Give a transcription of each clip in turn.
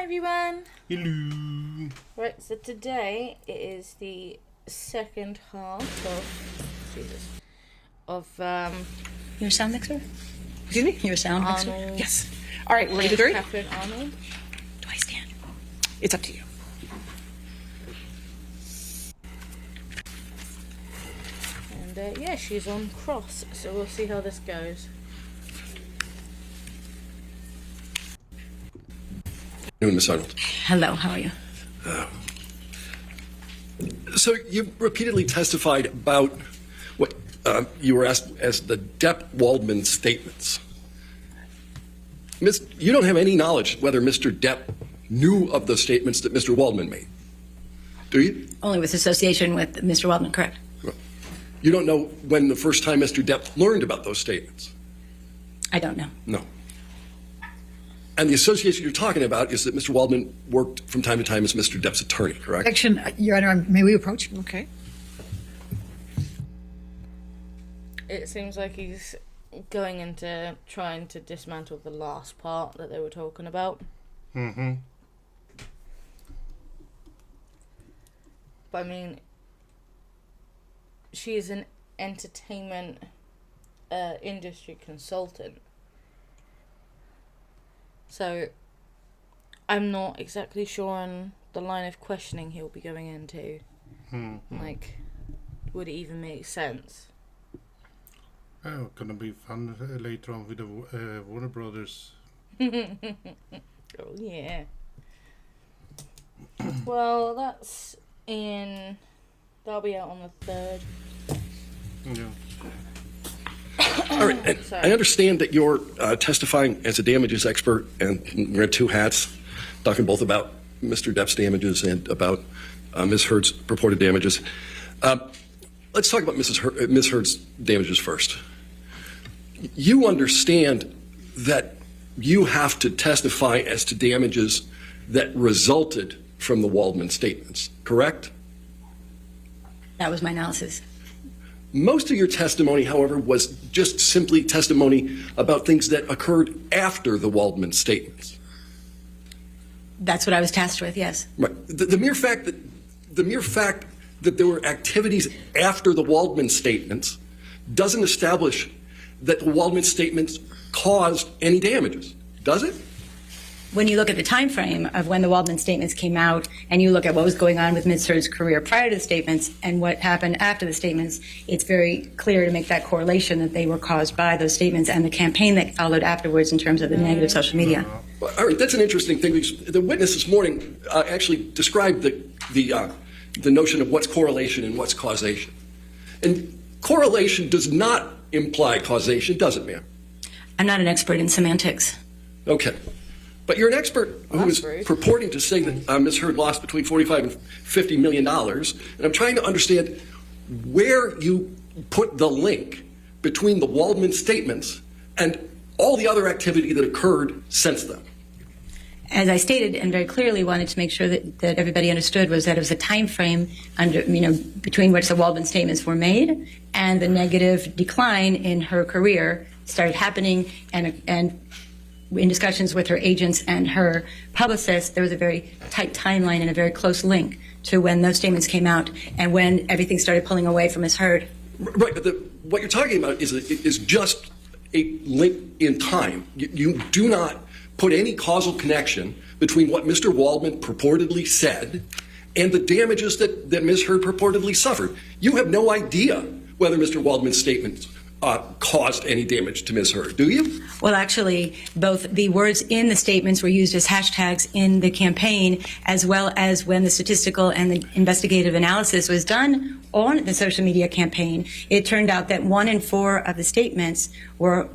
Hi everyone. Hello. Right, so today it is the second half of Your sound mixer? Excuse me? Your sound mixer? Arnold. Yes. All right, ready to three? Katherine Arnold. Do I stand? It's up to you. And yeah, she's on cross, so we'll see how this goes. Miss Arnold. Hello, how are you? So you repeatedly testified about what you were asked as the Depp-Waldman statements. You don't have any knowledge whether Mr. Depp knew of the statements that Mr. Waldman made, do you? Only with association with Mr. Waldman, correct? You don't know when the first time Mr. Depp learned about those statements? I don't know. No. And the association you're talking about is that Mr. Waldman worked from time to time as Mr. Depp's attorney, correct? Objection, Your Honor, may we approach? Okay. It seems like he's going into trying to dismantle the last part that they were talking about. Mm-hmm. But I mean, she is an entertainment industry consultant. So, I'm not exactly sure on the line of questioning he'll be going into. Mm-hmm. Like, would it even make sense? Oh, gonna be fun later on with the Warner Brothers. Oh, yeah. Well, that'll be out on the 3rd. Yeah. All right, and I understand that you're testifying as a damages expert, and we're in two hats, talking both about Mr. Depp's damages and about Ms. Heard's purported damages. Let's talk about Ms. Heard's damages first. You understand that you have to testify as to damages that resulted from the Waldman statements, correct? That was my analysis. Most of your testimony, however, was just simply testimony about things that occurred after the Waldman statements. That's what I was tasked with, yes. Right. The mere fact that there were activities after the Waldman statements doesn't establish that the Waldman statements caused any damages, does it? When you look at the time frame of when the Waldman statements came out and you look at what was going on with Ms. Heard's career prior to the statements and what happened after the statements, it's very clear to make that correlation that they were caused by those statements and the campaign that followed afterwards in terms of the negative social media. Well, all right, that's an interesting thing. The witness this morning actually described the notion of what's correlation and what's causation. And correlation does not imply causation, does it, ma'am? I'm not an expert in semantics. Okay. But you're an expert who is purporting to say that Ms. Heard lost between $45 and $50 million, and I'm trying to understand where you put the link between the Waldman statements and all the other activity that occurred since then. As I stated and very clearly wanted to make sure that everybody understood was that it was a time frame between which the Waldman statements were made and the negative decline in her career started happening, and in discussions with her agents and her publicists, there was a very tight timeline and a very close link to when those statements came out and when everything started pulling away from Ms. Heard. Right, but what you're talking about is just a link in time. You do not put any causal connection between what Mr. Waldman purportedly said and the damages that Ms. Heard purportedly suffered. You have no idea whether Mr. Waldman's statements caused any damage to Ms. Heard, do you? Well, actually, both the words in the statements were used as hashtags in the campaign, as well as when the statistical and the investigative analysis was done on the social media campaign. It turned out that 1 in 4 of the statements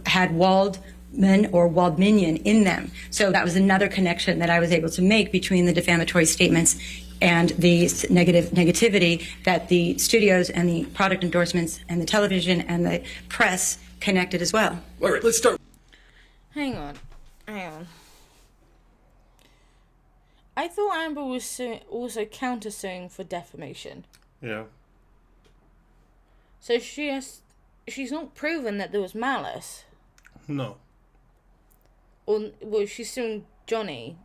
had Waldman or Waldminian in them. So that was another connection that I was able to make between the defamatory statements and the negativity that the studios and the product endorsements and the television and the press connected as well. All right, let's start. Hang on. I thought Amber was also countersuing for defamation. Yeah. So she's not proven that there was malice. No. Or, well, she's suing Johnny.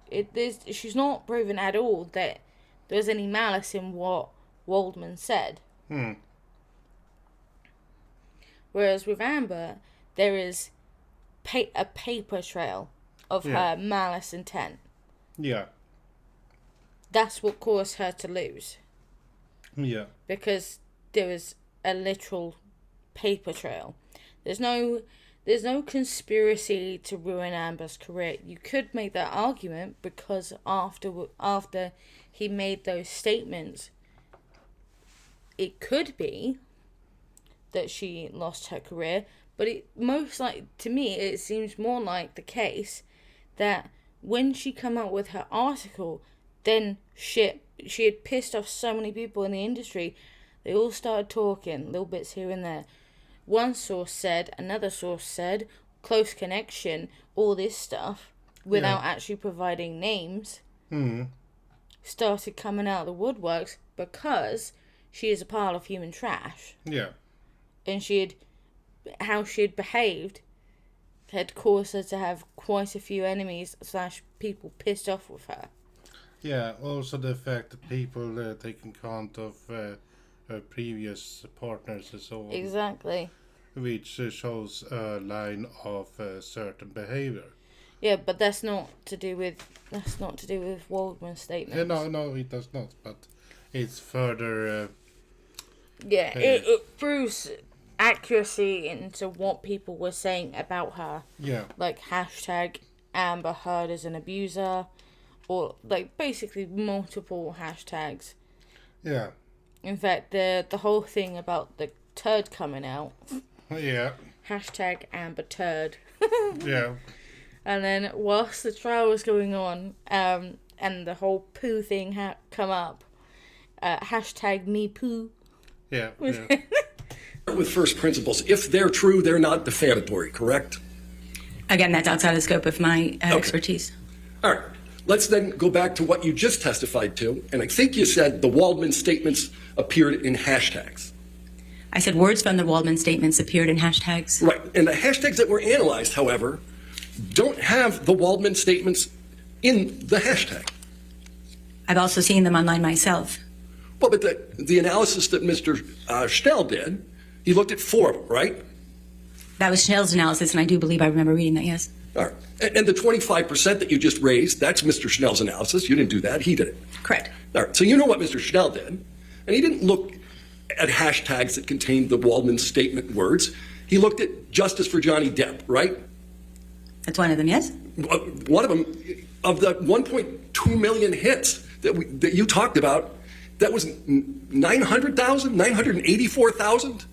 She's not proven at all that there's any malice in what Waldman said. Whereas with Amber, there is a paper trail of her malice intent. Yeah. That's what caused her to lose. Yeah. Because there was a literal paper trail. There's no conspiracy to ruin Amber's career. You could make that argument because after he made those statements, it could be that she lost her career, but to me, it seems more like the case that when she came out with her article, then she had pissed off so many people in the industry. They all started talking, little bits here and there. One source said, another source said, close connection, all this stuff, without actually providing names, started coming out of the woodworks because she is a pile of human trash. Yeah. And how she had behaved had caused her to have quite a few enemies / people pissed off with her. Yeah, also the fact that people taking count of her previous partners and so on. Exactly. Which shows a line of certain behavior. Yeah, but that's not to do with Waldman's statements. No, it does not. But it's further. It proves accuracy into what people were saying about her. Yeah. Like hashtag Amber Heard is an abuser, or like basically multiple hashtags. Yeah. In fact, the whole thing about the turd coming out. Yeah. Hashtag Amber Turd. Yeah. And then whilst the trial was going on, and the whole poo thing come up, hashtag me poo. Yeah. With first principles, if they're true, they're not defamatory, correct? Again, that's outside the scope of my expertise. All right. Let's then go back to what you just testified to, and I think you said the Waldman statements appeared in hashtags. I said words from the Waldman statements appeared in hashtags. Right. And the hashtags that were analyzed, however, don't have the Waldman statements in the hashtag. I've also seen them online myself. Well, but the analysis that Mr. Schnell did, he looked at 4 of them, right? That was Schnell's analysis, and I do believe I remember reading that, yes. All right. And the 25% that you just raised, that's Mr. Schnell's analysis. You didn't do that. He did it. Correct. All right. So you know what Mr. Schnell did. And he didn't look at hashtags that contained the Waldman statement words. He looked at justice for Johnny Depp, right? That's one of them, yes? One of them, of the 1.2 million hits that you talked about, that was 900,000, 984,000?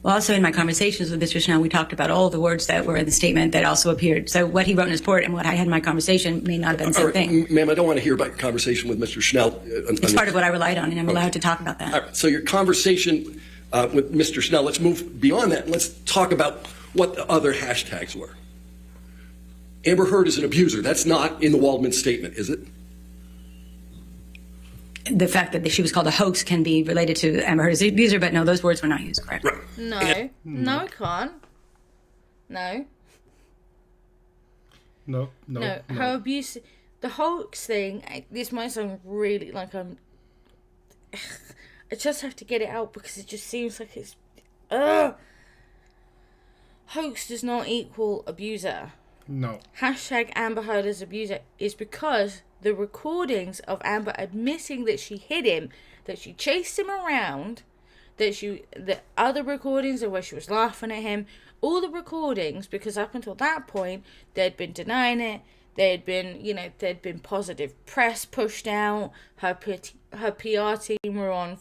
Well, also in my conversations with Mr. Schnell, we talked about all the words that were in the statement that also appeared. So what he wrote in his report and what I had in my conversation may not have been the same thing. Ma'am, I don't want to hear about your conversation with Mr. Schnell. It's part of what I relied on, and I'm allowed to talk about that. All right, so your conversation with Mr. Schnell, let's move beyond that and let's talk about what the other hashtags were. Amber Heard is an abuser. That's not in the Waldman statement, is it? The fact that she was called a hoax can be related to Amber Heard as an abuser, but no, those words were not used, correct? Right. No, it can't. No. No. Her abuse, the hoax thing, this might sound really like I just have to get it out because it just seems like it's... Hoax does not equal abuser. No. Hashtag Amber Heard as abuser is because the recordings of Amber admitting that she hit him, that she chased him around, the other recordings of where she was laughing at him, all the recordings, because up until that point, they'd been denying it, there'd been positive press pushed out, her PR team were on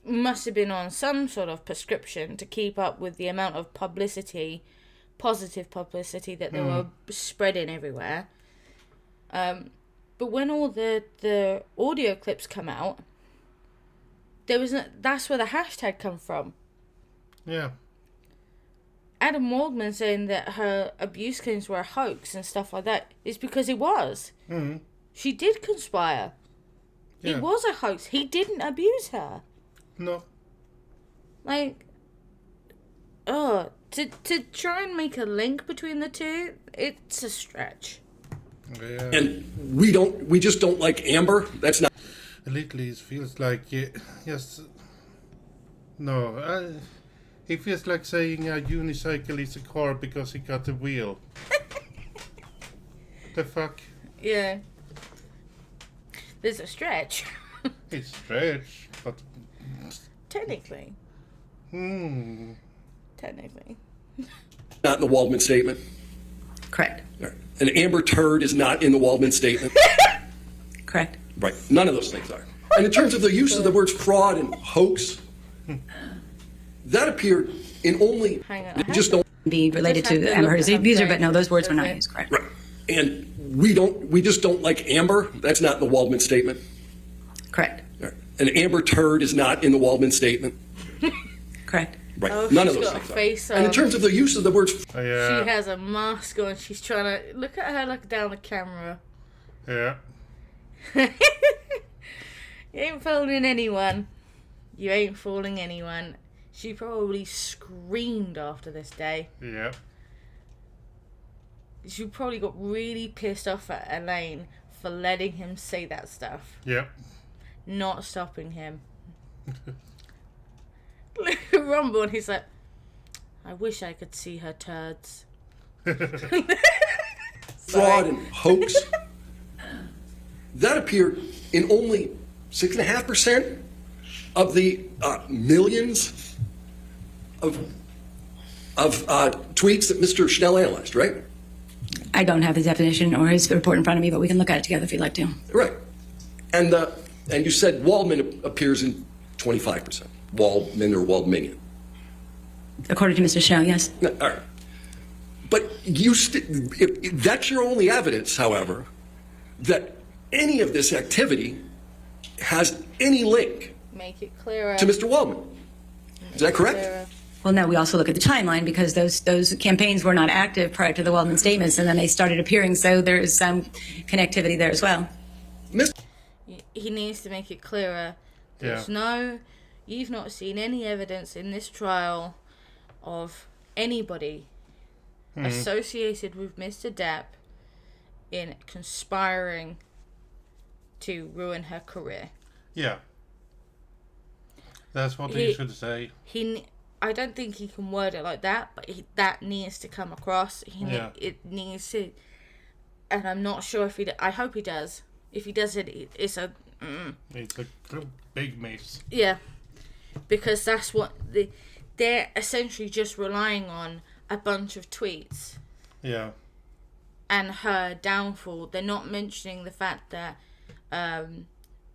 must have been on some sort of prescription to keep up with the amount of positive publicity that they were spreading everywhere. But when all the audio clips come out, that's where the hashtag come from. Yeah. Adam Waldman saying that her abuse claims were a hoax and stuff like that is because it was. Mm-hmm. She did conspire. Yeah. It was a hoax. He didn't abuse her. No. Like, to try and make a link between the two, it's a stretch. Yeah. And we just don't like Amber. That's not. A little it feels like yes. No, it feels like saying a unicycle is a car because it got a wheel. The fuck? Yeah. There's a stretch. It's stretch, but Technically. Technically. Not in the Waldman statement. Correct. All right. An Amber turd is not in the Waldman statement. Correct. Right. None of those things are. And in terms of the use of the words fraud and hoax, that appeared in only. Hang on. They just don't. Be related Just have to to Amber look Heard's at her abuser, but face. no, those words were not Okay. used. Correct. Right. And we just don't like Amber. That's not in the Waldman statement. Correct. All right. An Amber turd is not in the Waldman statement. Correct. Right. Oh, None of she's those got a things are. face And in on. terms of the use of the words. yeah, She has a mask on. She's trying to look at her, look down the camera. yeah. You ain't fooling anyone. You ain't fooling anyone. She probably screamed after this day. Yeah. She probably got really pissed off at Elaine for letting him say that stuff, Yep. not stopping him. Look at Rumble, and he's like, I wish I could see her turds. Fraud and hoax. That appeared in only 6.5% of the millions of tweets that Mr. Schnell analyzed, right? I don't have his definition or his report in front of me, but we can look at it together if you'd like to. Right. And you said Waldman appears in 25%. Waldman or Waldminian. According to Mr. Shell, yes. All right. But that's your only evidence, however, that any of this activity has any link Make it clearer. to Mr. Waldman. Is that correct? Clearer. Well, no, we also look at the timeline because those campaigns were not active prior to the Waldman statements, and then they started appearing, so there's some connectivity there as well. He needs to make it clearer. There's you've not seen any evidence in this trial of anybody associated with Mr. Depp in conspiring to ruin her career. Yeah. That's what he should say. I don't think he can word it like that, but that needs to come across. It needs to, and I'm not sure if I hope he does. If he does it, it's a. It's a big miss. Yeah, because that's what they're essentially just relying on a bunch of tweets. Yeah. And her downfall. They're not mentioning the fact that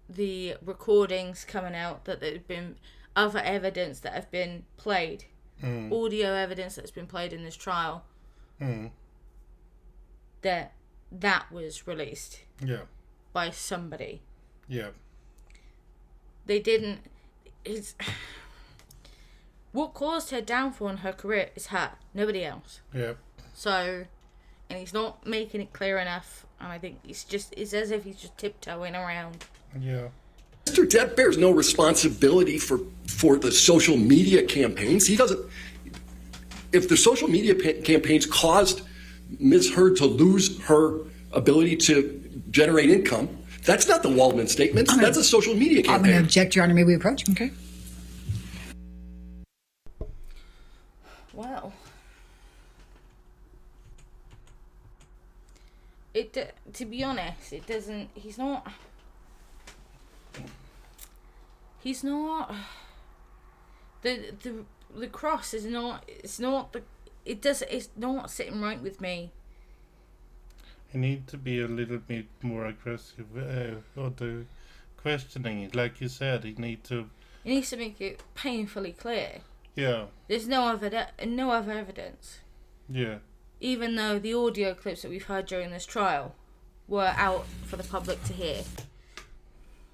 the recordings coming out, that there's been other evidence that have been played, audio evidence that's been played in this trial, that was released by somebody. Yeah. They didn't. What caused her downfall in her career is her, nobody else. Yeah. So, and he's not making it clear enough, and I think it's as if he's just tiptoeing around. Yeah. Mr. Depp bears no responsibility for the social media campaigns. He doesn't. If the social media campaigns caused Ms. Heard to lose her ability to generate income, that's not the Waldman statements. That's a social media I'm going campaign. to object, Your Honor. May we approach? Okay. Wow. To be honest, it doesn't. He's not. The cross is not. It's not the. It's not sitting right with me. He needs to be a little bit more aggressive or the questioning it. Like you said, he needs to. He needs to make it painfully clear. Yeah. There's no other evidence. Yeah. Even though the audio clips that we've heard during this trial were out for the public to hear.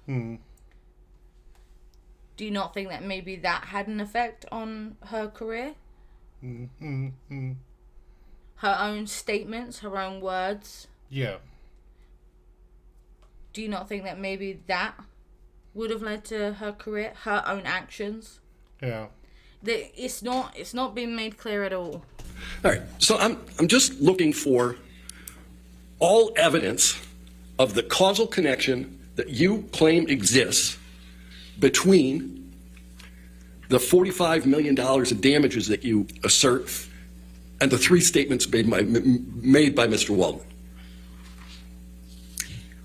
Do you not think that maybe that had an effect on her career? Her own statements, her own words? Yeah. Do you not think that maybe that would have led to her career, her own actions? Yeah. It's not being made clear at all. All right. So I'm just looking for all evidence of the causal connection that you claim exists between the $45 million of damages that you assert and the three statements made by Mr. Waldman?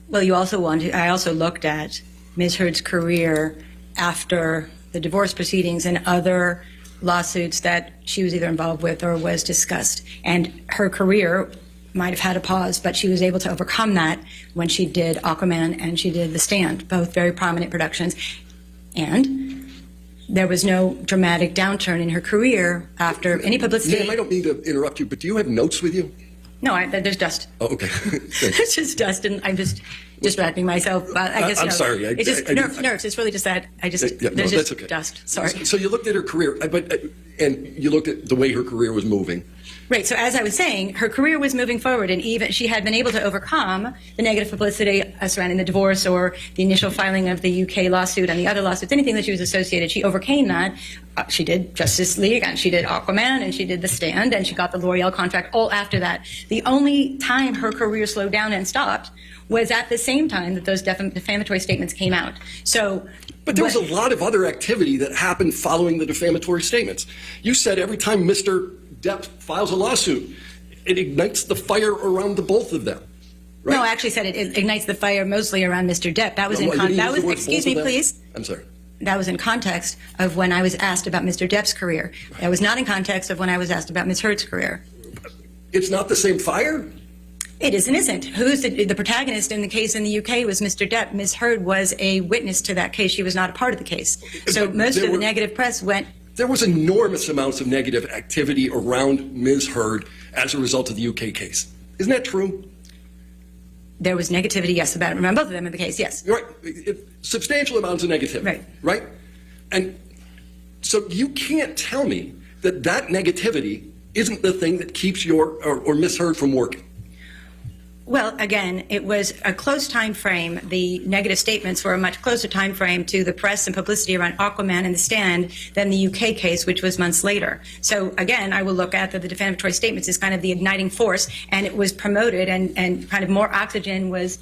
Well, I also looked at Ms. Heard's career after the divorce proceedings and other lawsuits that she was either involved with or was discussed. And her career might have had a pause, but she was able to overcome that when she did Aquaman and she did The Stand, both very prominent productions. And there was no dramatic downturn in her career after any publicity. Ma'am, I don't mean to interrupt you, but do you have notes with you? No, there's dust. Oh, okay. It's just dust, and I'm just distracting myself. I guess I'm sorry. It's just nerves. It's really just that. There's just that's okay. dust. Sorry. So you looked at her career, and you looked at the way her career was moving. Right. So as I was saying, her career was moving forward, and even she had been able to overcome the negative publicity surrounding the divorce or the initial filing of the UK lawsuit and the other lawsuits, anything that she was associated. She overcame that. She did Justice League, and she did Aquaman, and she did The Stand, and she got the L'Oreal contract all after that. The only time her career slowed down and stopped was at the same time that those defamatory statements came out. But there was a lot of other activity that happened following the defamatory statements. You said every time Mr. Depp files a lawsuit, it ignites the fire around the both of them. Right? No, I actually said it ignites the fire mostly around Mr. Depp. That was excuse me, please. I'm sorry. That was in context of when I was asked about Mr. Depp's career. That was not in context of when I was asked about Ms. Heard's career. It's not the same fire? It is and isn't. Who's the protagonist in the case in the UK was Mr. Depp. Ms. Heard was a witness to that case. She was not a part of the case. So most of the negative press went. There was enormous amounts of negative activity around Ms. Heard as a result of the UK case. Isn't that true? There was negativity, yes, about both of them in the case, yes. Right. Substantial amounts of negativity. Right. Right? And so you can't tell me that that negativity isn't the thing that keeps or Ms. Heard from working. Well, again, it was a close time frame. The negative statements were a much closer time frame to the press and publicity around Aquaman and The Stand than the UK case, which was months later. So, again, I will look at the defamatory statements as kind of the igniting force, and it was promoted and kind of more oxygen was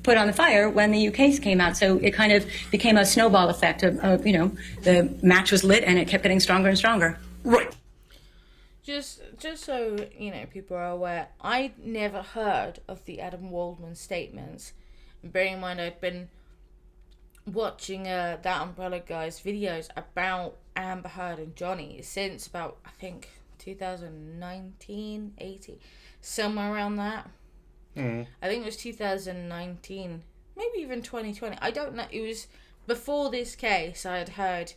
put on the fire when the UK case came out. So it kind of became a snowball effect of the match was lit and it kept getting stronger and stronger. Right. Just so people are aware, I never heard of the Adam Waldman statements. And bearing in mind, I'd been watching That Umbrella Guy's videos about Amber Heard and Johnny since about, I think, 2019, 18, somewhere around that. I think it was 2019, maybe even 2020. I don't know. It was before this case. I had heard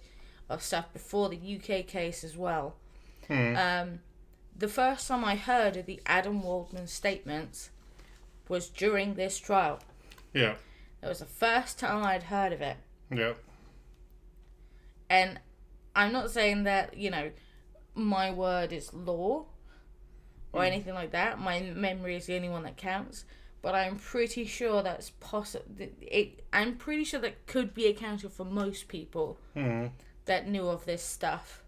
of stuff before the UK case as well. The first time I heard of the Adam Waldman statements was during this trial. Yeah. That was the first time I'd heard of it. Yeah. And I'm not saying that, my word is law or anything like that. My memory is the only one that counts. But I'm pretty sure that's possible. I'm pretty sure that could be accounted for most people that knew of this stuff.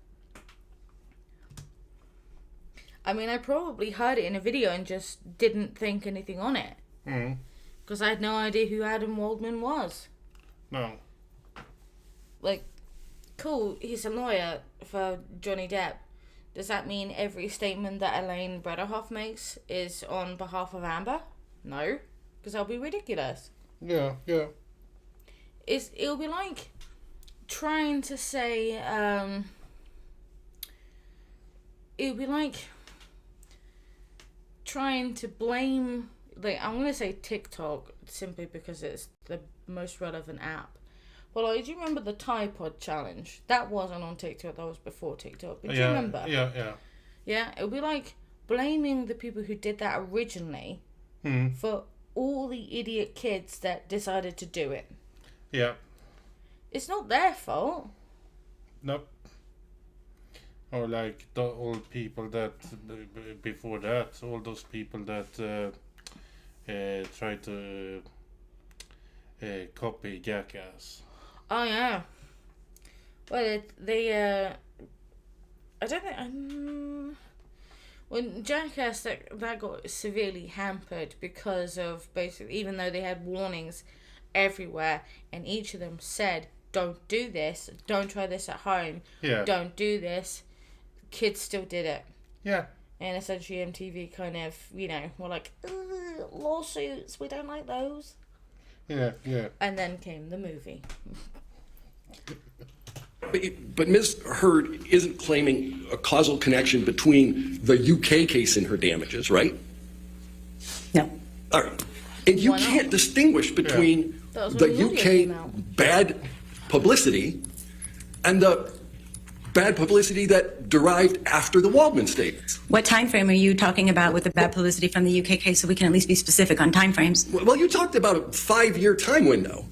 I mean, I probably heard it in a video and just didn't think anything on it. Because I had no idea who Adam Waldman was. No. Like, cool, he's a lawyer for Johnny Depp. Does that mean every statement that Elaine Brederhoff makes is on behalf of Amber? No, because that'll be ridiculous. Yeah. It'll be like trying to say, it'll be like trying to blame, I'm going to say TikTok simply because it's the most relevant app. Well, do you remember the Tide Pod challenge? That wasn't on TikTok, that was before TikTok. But do you remember? Yeah. Yeah, it would be like blaming the people who did that originally for all the idiot kids that decided to do it. Yeah. It's not their fault. Nope. Or like the old people that, before that, all those people that try to copy Jackass. Oh, yeah. Well, they I don't think... When Jackass, that got severely hampered because of basically, even though they had warnings everywhere, and each of them said, don't do this, don't try this at home, don't do this, kids still did it. Yeah. And essentially MTV kind of, were like, lawsuits, we don't like those. Yeah. And then came the movie. But Ms. Heard isn't claiming a causal connection between the UK case and her damages, right? No. All right. And you can't distinguish between the UK bad publicity and the bad publicity that derived after the Waldman statements. What time frame are you talking about with the bad publicity from the UK case, so we can at least be specific on time frames? Well, you talked about a 5-year time window.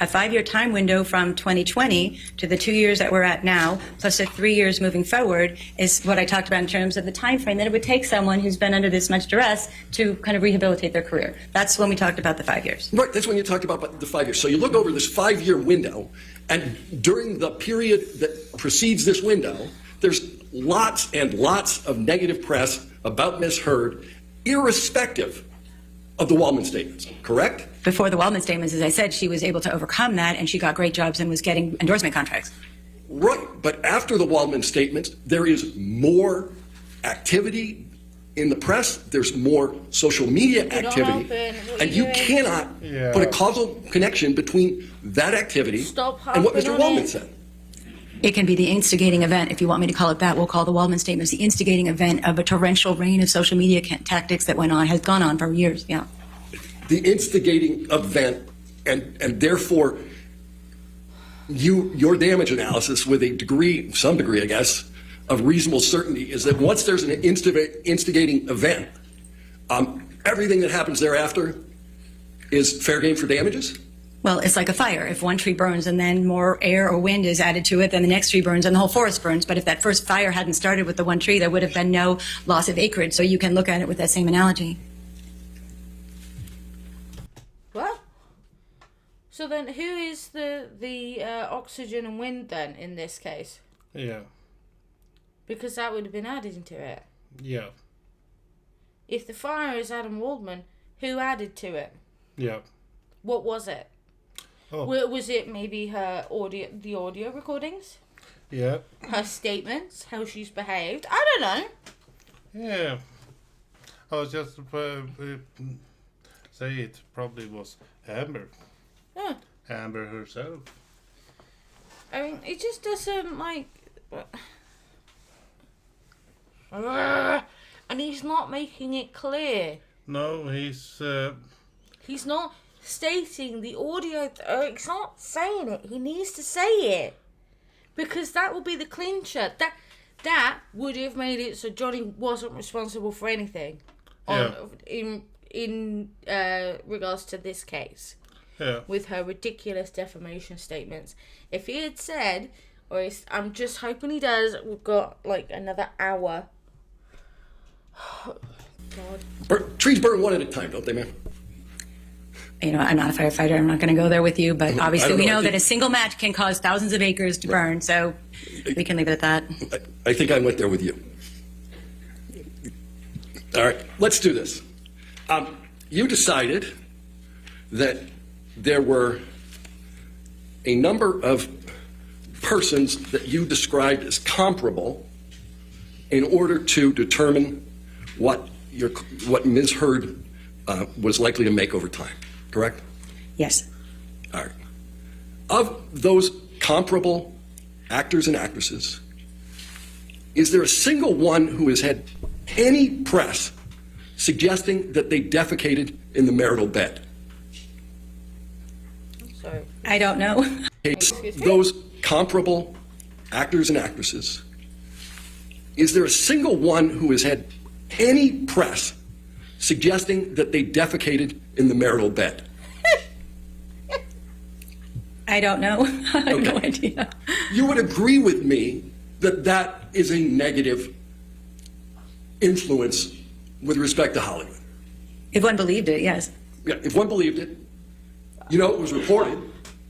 A 5-year time window from 2020 to the 2 years that we're at now, plus the 3 years moving forward, is what I talked about in terms of the time frame that it would take someone who's been under this much duress to kind of rehabilitate their career. That's when we talked about the 5 years. Right, that's when you talked about the 5 years. So you look over this 5-year window, and during the period that precedes this window, there's lots and lots of negative press about Ms. Heard, irrespective of the Waldman statements, correct? Before the Waldman statements, as I said, she was able to overcome that, and she got great jobs and was getting endorsement contracts. Right, but after the Waldman statements, there is more activity in the press, there's more social media activity, and you cannot put a causal connection between that activity and what Mr. Waldman said. It can be the instigating event, if you want me to call it that. We'll call the Waldman statements the instigating event of a torrential rain of social media tactics that has gone on for years, yeah. The instigating event, and therefore your damage analysis with some degree, I guess, of reasonable certainty is that once there's an instigating event, everything that happens thereafter is fair game for damages? Well, it's like a fire. If one tree burns and then more air or wind is added to it, then the next tree burns and the whole forest burns. But if that first fire hadn't started with the one tree, there would have been no loss of acreage. So you can look at it with that same analogy. Well, so then who is the oxygen and wind then in this case? Yeah. Because that would have been added into it. Yeah. If the fire is Adam Waldman, who added to it? Yeah. What was it? Oh. Was it maybe the audio recordings? Yeah. Her statements, how she's behaved? I don't know. Yeah. I was just say it probably was Amber. Yeah. Amber herself. I mean, it just doesn't and he's not making it clear. No, he's not stating the audio. He's not saying it. He needs to say it, because that will be the clincher. That would have made it so Johnny wasn't responsible for anything. In regards to this case. Yeah. With her ridiculous defamation statements. If he had said, I'm just hoping he does, we've got another hour. God. Trees burn one at a time, don't they, ma'am? I'm not a firefighter. I'm not going to go there with you, but obviously we know that a single match can cause thousands of acres to burn, so we can leave it at that. I think I went there with you. All right, let's do this. You decided that there were a number of persons that you described as comparable in order to determine what Ms. Heard was likely to make over time, correct? Yes. All right. Of those comparable actors and actresses, is there a single one who has had any press suggesting that they defecated in the marital bed? Sorry. I don't know. Those comparable actors and actresses, is there a single one who has had any press suggesting that they defecated in the marital bed? I don't know. I have no idea. You would agree with me that that is a negative influence with respect to Hollywood? If one believed it, yes. Yeah, if one believed it, it was reported.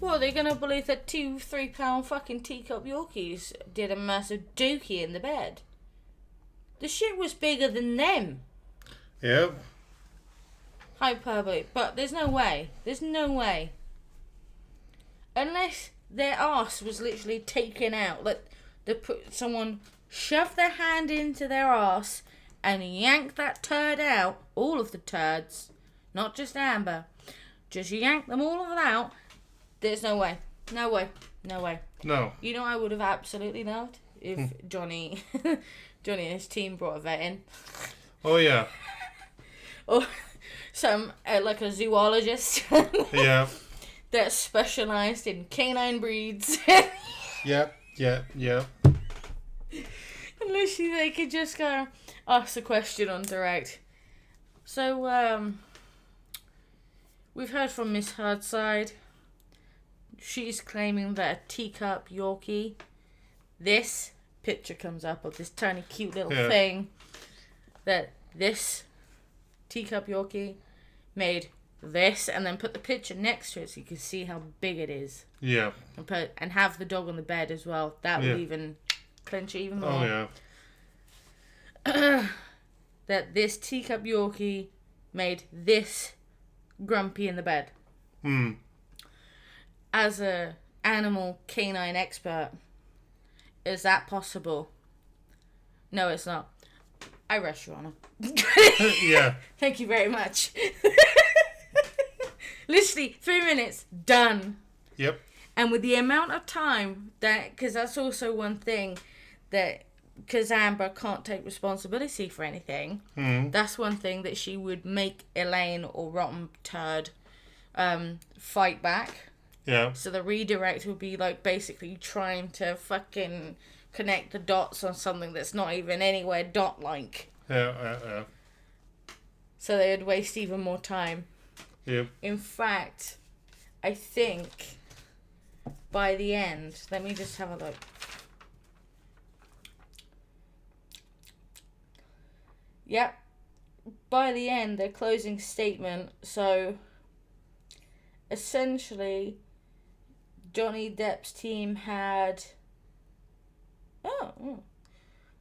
Well, they're going to believe that 2-3 pound fucking teacup Yorkies did a massive dookie in the bed. The shit was bigger than them. Yep. Hyperbole. But there's no way. There's no way. Unless their arse was literally taken out. Like, someone shoved their hand into their arse and yanked that turd out. All of the turds. Not just Amber. Just yank them all of them out. There's no way. No way. No way. No. You know, I would have absolutely loved if Johnny and his team brought a vet in. Oh, yeah. Or some, like a zoologist. Yeah. That specialised in canine breeds. Yep. And literally they could just go ask the question on direct. So, we've heard from Miss Heard's side. She's claiming that a teacup Yorkie, this picture comes up of this tiny cute little thing, that this teacup Yorkie made this, and then put the picture next to it so you can see how big it is. Yeah. And have the dog on the bed as well. That would even clinch it even more. Oh, yeah. That this teacup Yorkie made this grumpy in the bed. As a animal canine expert, is that possible? No, it's not. I rest your honour. Yeah. Thank you very much. Literally 3 minutes, done. Yep. And with the amount of time that, because that's also one thing that, because Amber can't take responsibility for anything, that's one thing that she would make Elaine or Rotten Turd fight back. Yeah. So the redirect would be like basically trying to fucking connect the dots on something that's not even anywhere dot-like. Yeah. So they would waste even more time. Yep. In fact, I think by the end, let me just have a look. Yep. By the end, their closing statement, so essentially Johnny Depp's team had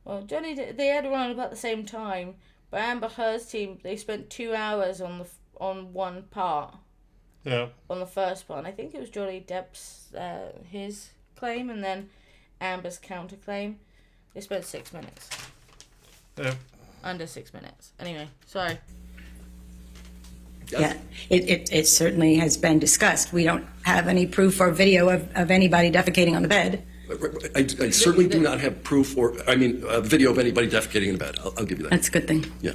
they had around about the same time, but Amber Heard's team, they spent 2 hours on one part. Yeah. On the first part. And I think it was Johnny Depp's his claim, and then Amber's counterclaim. They spent 6 minutes. Yeah. Under 6 minutes. Anyway, sorry. Yeah, it certainly has been discussed. We don't have any proof or video of anybody defecating on the bed. I certainly do not have proof video of anybody defecating in the bed. I'll give you that. That's a good thing. Yeah.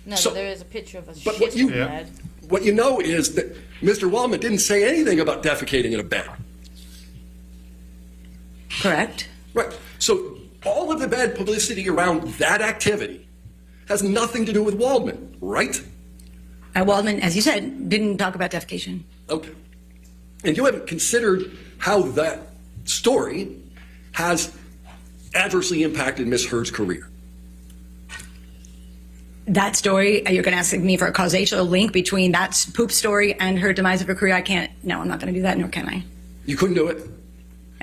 No, So- but there is a picture of a But shit what you- on the bed. What you know is that Mr. Waldman didn't say anything about defecating in a bed. Correct. Right. So all of the bad publicity around that activity has nothing to do with Waldman, right? Waldman, as you said, didn't talk about defecation. Okay. And you haven't considered how that story has adversely impacted Miss Heard's career. That story, you're going to ask me for a causal link between that poop story and her demise of her career. I can't. No, I'm not going to do that, nor can I. You couldn't do it?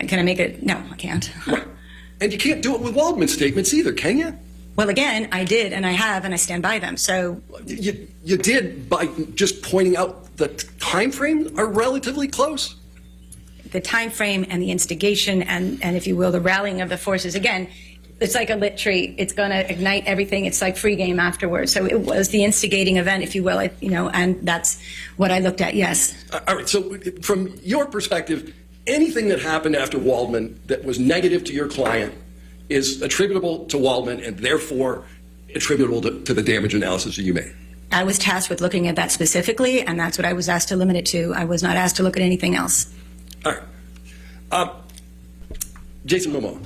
Can I make it? No, I can't. Right. And you can't do it with Waldman's statements either, can you? Well, again, I did, and I have, and I stand by them. So You did by just pointing out the time frames are relatively close. the time frame and the instigation and if you will, the rallying of the forces, again, it's like a lit tree. It's going to ignite everything. It's like free game afterwards. So it was the instigating event, if you will, and that's what I looked at, yes. All right, so from your perspective, anything that happened after Waldman that was negative to your client is attributable to Waldman and therefore attributable to the damage analysis that you made. I was tasked with looking at that specifically, and that's what I was asked to limit it to. I was not asked to look at anything else. All right. Jason Momoa,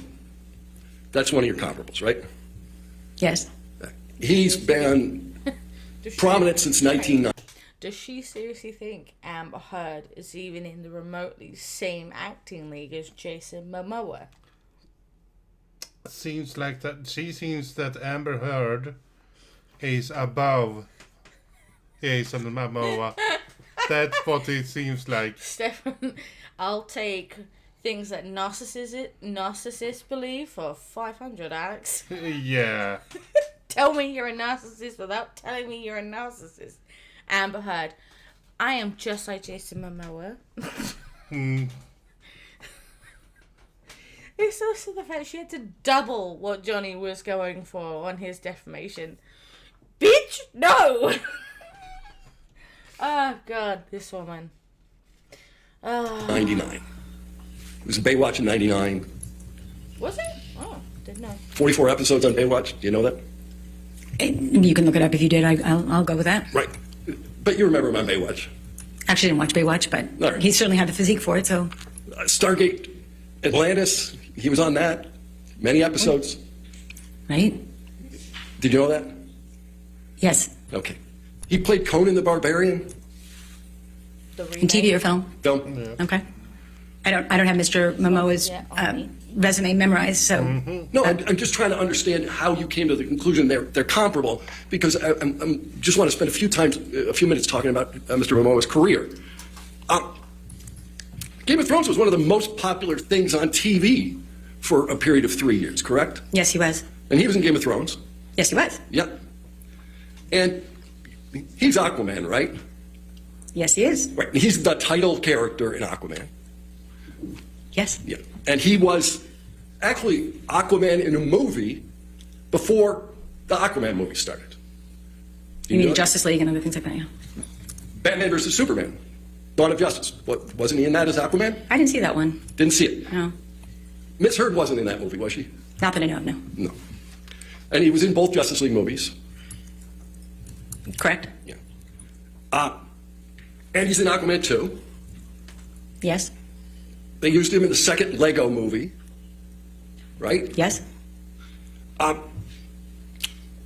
that's one of your comparables, right? Yes. He's been prominent since 1990. Does she seriously think Amber Heard is even in the remotely same acting league as Jason Momoa? Seems like that. She thinks that Amber Heard is above Jason Momoa. That's what it seems like. Stefan, I'll take things that narcissists believe for 500, Alex. Yeah. Tell me you're a narcissist without telling me you're a narcissist. Amber Heard. I am just like Jason Momoa. It's also the fact she had to double what Johnny was going for on his defamation. Bitch, no! Oh, God, this woman. 99. It was in Baywatch in 99. Was it? Oh, didn't know. 44 episodes on Baywatch. Do you know that? You can look it up if you did. I'll go with that. Right. But you remember him on Baywatch. Actually, didn't watch Baywatch, but Right. he certainly had the physique for it, so... Stargate Atlantis. He was on that. Many episodes. Right? Did you know that? Yes. Okay. He played Conan the Barbarian. In TV or film? Film. Yeah. Okay. I don't have Mr. Momoa's resume memorized, so... No, I'm just trying to understand how you came to the conclusion they're comparable, because I'm just want to spend a few minutes talking about Mr. Momoa's career. Game of Thrones was one of the most popular things on TV for a period of 3 years, correct? Yes, he was. And he was in Game of Thrones. Yes, he was. Yep. And he's Aquaman, right? Yes, he is. Right. He's the title character in Aquaman. Yes. Yeah. And he was actually Aquaman in a movie before the Aquaman movie started. You mean know Justice League and other things like that, yeah. Batman versus Superman. Dawn of Justice. Wasn't he in that as Aquaman? I didn't see that one. Didn't see it. No. Miss Heard wasn't in that movie, was she? Not that I know of, no. No. And he was in both Justice League movies. Correct? Yeah. And he's in Aquaman 2. Yes. They used him in the second Lego movie. Right? Yes.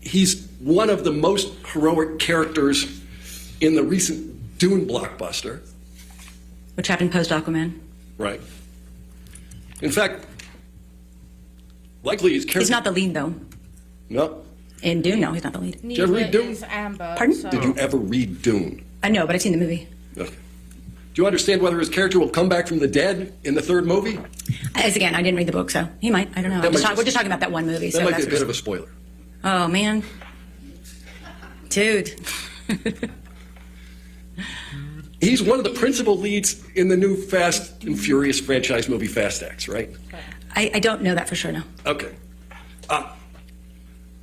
He's one of the most heroic characters in the recent Dune blockbuster. Which happened post-Aquaman. Right. In fact, likely his character... He's not the lead, though. No. In Dune, no, he's not the lead. Did you ever read Dune? Is Amber. Pardon? So. Did you ever read Dune? I know, but I've seen the movie. Okay. Do you understand whether his character will come back from the dead in the third movie? As again, I didn't read the book, so he might. I don't know. We're just talking about that one movie. That so might be a bit of a spoiler. Oh, man. Dude. He's one of the principal leads in the new Fast and Furious franchise movie Fast X, right? I don't know that for sure, no. Okay.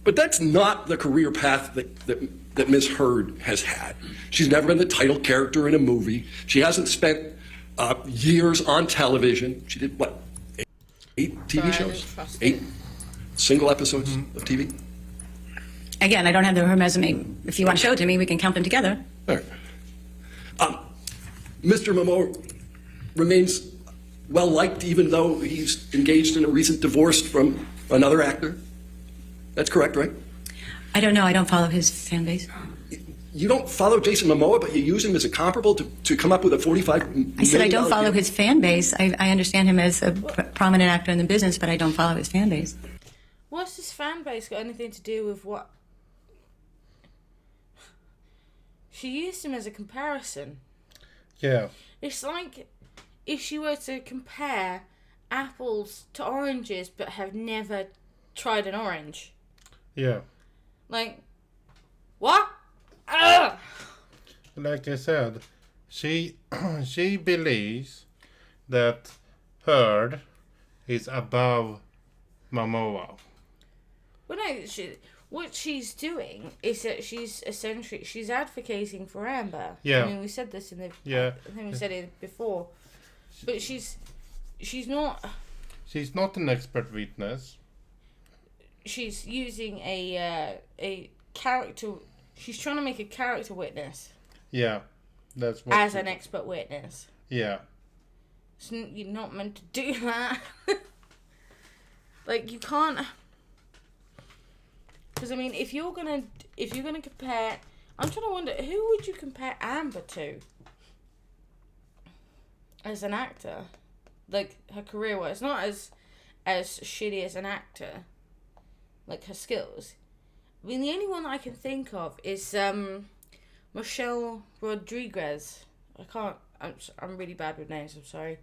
But that's not the career path that Ms. Heard has had. She's never been the title character in a movie. She hasn't spent years on television. She did, what, 8 TV shows? 8 single episodes of TV? Again, I don't have her resume. If you want to show it to me, we can count them together. All right. Mr. Momoa remains well-liked even though he's engaged in a recent divorce from another actor. That's correct, right? I don't know. I don't follow his fan base. You don't follow Jason Momoa, but you use him as a comparable to come up with a $45 million I said I don't follow deal? his fan base. I understand him as a prominent actor in the business, but I don't follow his fan base. What's his fan base got anything to do with what? She used him as a comparison. Yeah. It's like if she were to compare apples to oranges but have never tried an orange. Yeah. Like, what? Ugh! Like I said, she believes that Heard is above Momoa. Well, no, what she's doing is that she's advocating for Amber. Yeah. I mean, we said this in the. Yeah. I think we said it before, but she's not. She's not an expert witness. She's using a character. She's trying to make a character witness. Yeah, that's what. As an expert witness. Yeah. You're not meant to do that. Like, you can't. Because I mean, if you're gonna compare, I'm trying to wonder who would you compare Amber to as an actor, like her career-wise, not as shitty as an actor, like her skills. I mean, the only one that I can think of is Michelle Rodriguez. I'm really bad with names. I'm sorry.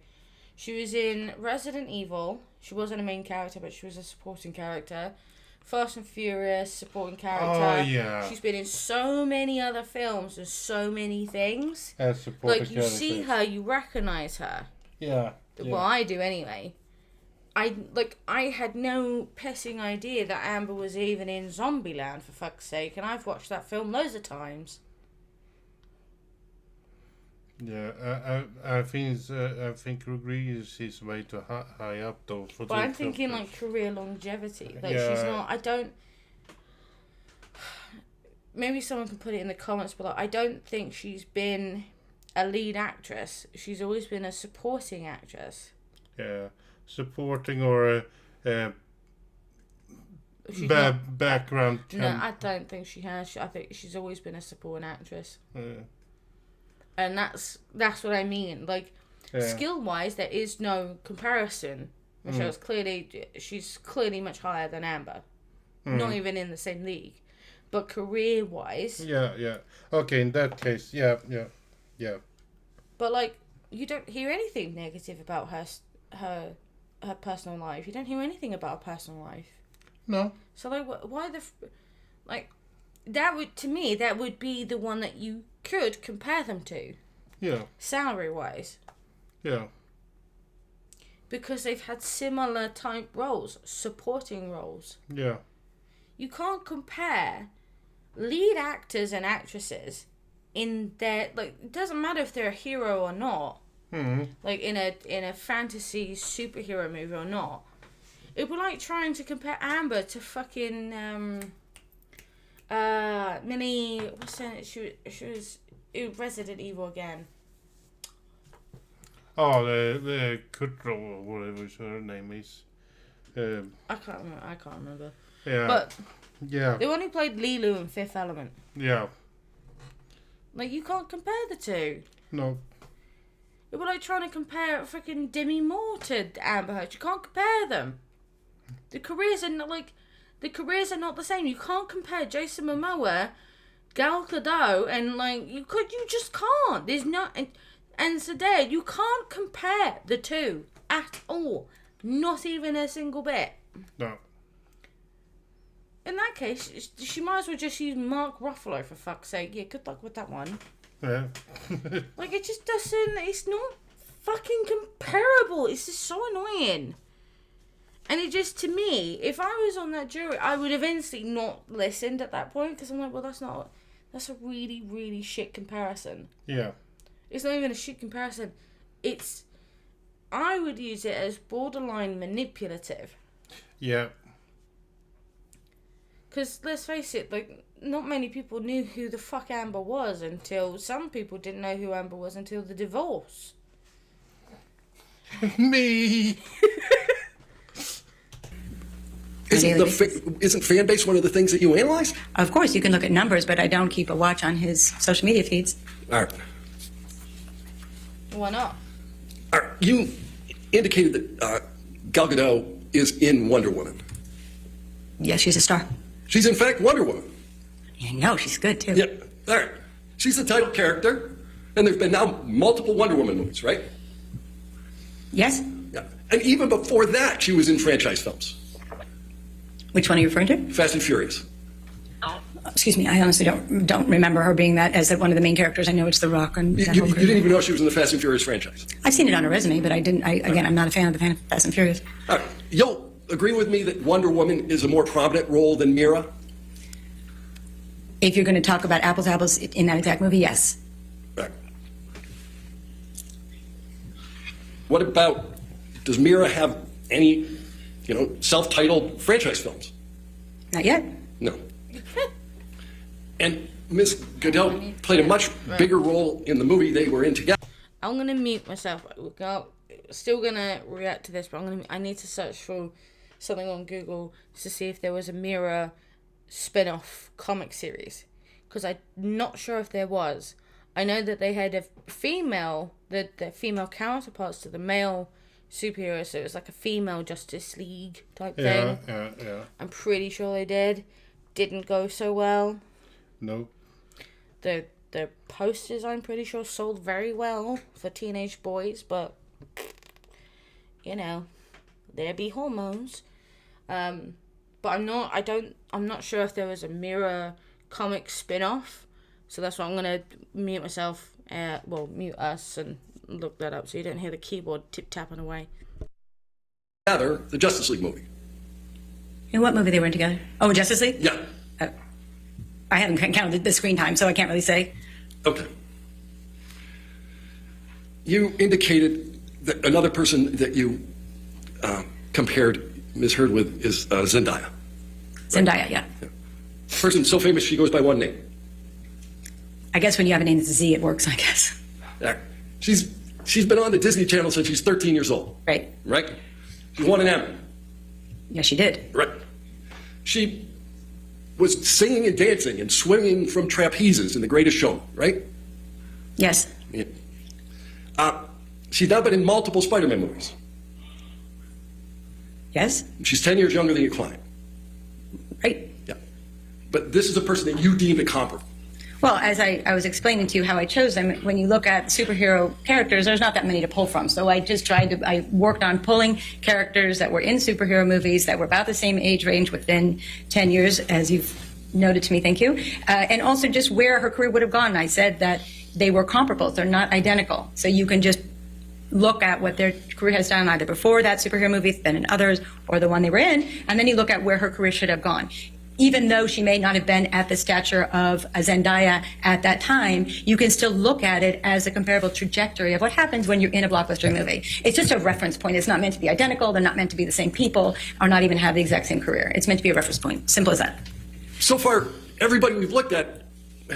She was in Resident Evil. She wasn't a main character, but she was a supporting character. Fast and Furious, supporting character. Oh, yeah. She's been in so many other films and so many things. As supporting Like, you see her, you recognise her. Yeah. Well, I do anyway. I had no pissing idea that Amber was even in Zombieland, for fuck's sake, and I've watched that film loads of times. Yeah, I think Rodriguez is way too high up though. But I'm thinking like career longevity. Like she's not. I don't. Maybe someone can put it in the comments, but I don't think she's been a lead actress. She's always been a supporting actress. Yeah, supporting or background. No, I don't think she has. I think she's always been a supporting actress. And that's what I mean. Like, skill-wise, there is no comparison. Michelle's she's clearly much higher than Amber. Not even in the same league. But career-wise... Yeah. Okay, in that case, yeah. But, like, you don't hear anything negative about her personal life. You don't hear anything about her personal life. No. So, like, why the... Like, that would be the one that you could compare them to. Yeah. Salary-wise. Yeah. Because they've had similar type roles, supporting roles. Yeah. You can't compare lead actors and actresses in their... Like, it doesn't matter if they're a hero or not. Mm-hmm. Like, in a fantasy superhero movie or not. It'd be like trying to compare Amber to fucking... Millie... What's her name? She was... Resident Evil again. Oh, the Kutro or whatever her name is. I can't remember. Yeah. But yeah. the one who played Lilu in Fifth Element. Yeah. Like, you can't compare the two. No. It would like trying to compare freaking Demi Moore to Amber Heard. You can't compare them. The careers are not the same. You can't compare Jason Momoa, Gal Gadot, and you just can't. There's no and Zendaya. You can't compare the two at all. Not even a single bit. No. In that case, she might as well just use Mark Ruffalo, for fuck's sake. Yeah, good luck with that one. Yeah. Like, it just doesn't... It's not fucking comparable. It's just so annoying. And it just, to me, if I was on that jury, I would have instantly not listened at that point, because I'm like, well, that's a really, really shit comparison. Yeah. It's not even a shit comparison. I would use it as borderline manipulative. Yeah. Because, let's face it, like, not many people knew who the fuck Amber was until... Some people didn't know who Amber was until the divorce. Me! Isn't fan base one of the things that you analyze? Of course, you can look at numbers, but I don't keep a watch on his social media feeds. All right. Why not? All right. You indicated that Gal Gadot is in Wonder Woman. Yes, she's a star. She's in fact Wonder Woman. Yeah, no, she's good too. Yeah. All right. She's the title character, and there's been now multiple Wonder Woman movies, right? Yes. Yeah. And even before that, she was in franchise films. Which one are you referring to? Fast and Furious. Excuse me, I honestly don't remember her being that as one of the main characters. I know it's The Rock and You didn't even know she was in the Fast and Furious franchise. I've seen it on her resume, but I didn't. Again, I'm not a fan of the Fast and Furious. All right. You'll agree with me that Wonder Woman is a more prominent role than Mira? If you're going to talk about apples to apples in that exact movie, yes. All right. What about, does Mira have any, self-titled franchise films? Not yet. No. And Miss Gadot played a much bigger role in the movie they were in together. I'm going to mute myself. Still going to react to this, but I need to search for something on Google to see if there was a Mira spin-off comic series. Because I'm not sure if there was. I know that they had a female, the female counterparts to the male superhero, so it was like a female Justice League type thing. Yeah. I'm pretty sure they did. Didn't go so well. Nope. The posters, I'm pretty sure, sold very well for teenage boys, but you know, there be hormones. But I'm not sure if there was a Mirror comic spin-off. So that's why I'm going to mute myself, mute us and look that up so you don't hear the keyboard tip-tapping away. Together, the Justice League movie. In what movie they were in together? Oh, Justice League? Yeah. I haven't counted the screen time, so I can't really say. Okay. You indicated that another person that you compared Ms. Heard with is Zendaya. Right? Zendaya, yeah. Person so famous she goes by one name. I guess when you have a name that's a Z, it works, I guess. She's been on the Disney Channel since she's 13 years old. Right. Right? She won an Emmy. Yes, she did. Right. She was singing and dancing and swinging from trapezes in The Greatest Show, right? Yes. Yeah. She's now been in multiple Spider-Man movies. Yes. She's 10 years younger than your client. Right. Yeah. But this is a person that you deem comparable. Well, as I was explaining to you how I chose them, when you look at superhero characters, there's not that many to pull from. So I worked on pulling characters that were in superhero movies that were about the same age range within 10 years, as you've noted to me, thank you. And also just where her career would have gone. I said that they were comparable. They're not identical. So you can just look at what their career has done either before that superhero movie, then in others, or the one they were in, and then you look at where her career should have gone. Even though she may not have been at the stature of a Zendaya at that time, you can still look at it as a comparable trajectory of what happens when you're in a blockbuster movie. It's just a reference point. It's not meant to be identical. They're not meant to be the same people, or not even have the exact same career. It's meant to be a reference point. Simple as that. So far, everybody we've looked at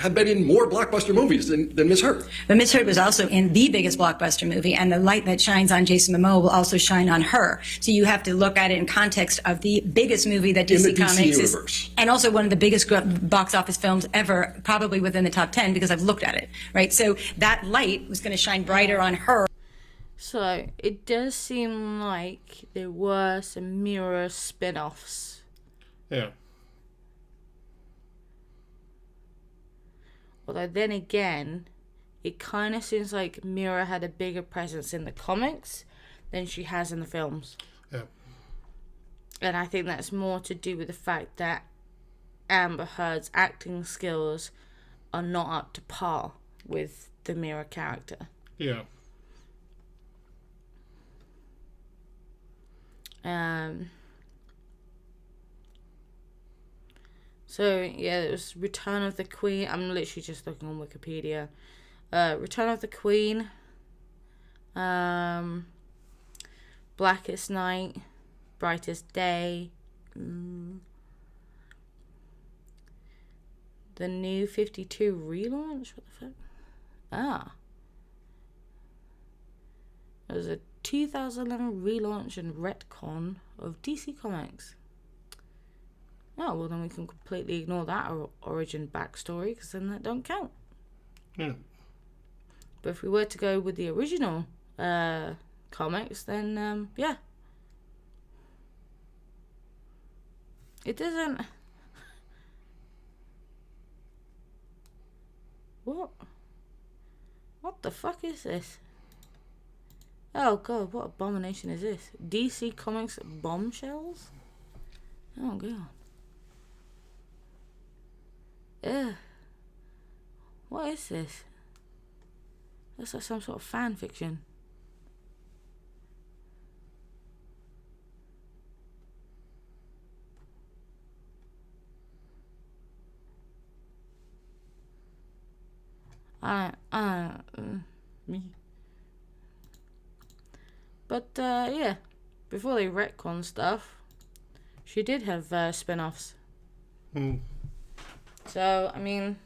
have been in more blockbuster movies than Ms. Heard. But Ms. Heard was also in the biggest blockbuster movie, and the light that shines on Jason Momoa will also shine on her. So you have to look at it in context of the biggest movie that DC Comics is, and also one of the biggest box office films ever, probably within the top 10, because I've looked at it, right? So that light was going to shine brighter on her. So it does seem like there were some Mirror spin-offs. Yeah. Although then again, it kind of seems like Mirror had a bigger presence in the comics than she has in the films. Yeah. And I think that's more to do with the fact that Amber Heard's acting skills are not up to par with the Mirror character. Yeah. So, yeah, it was Return of the Queen. I'm literally just looking on Wikipedia. Return of the Queen. Blackest Night. Brightest Day. The New 52 relaunch? What the fuck? It was a 2011 relaunch and retcon of DC Comics. Oh, well, then we can completely ignore that origin backstory, because then that don't count. Yeah. But if we were to go with the original comics, then, yeah. It doesn't... What? What the fuck is this? Oh, God, what abomination is this? DC Comics bombshells? Oh, God. Ugh. What is this? That's like some sort of fan fiction. Me. But, yeah. Before they retcon stuff, she did have spin-offs. So, I mean,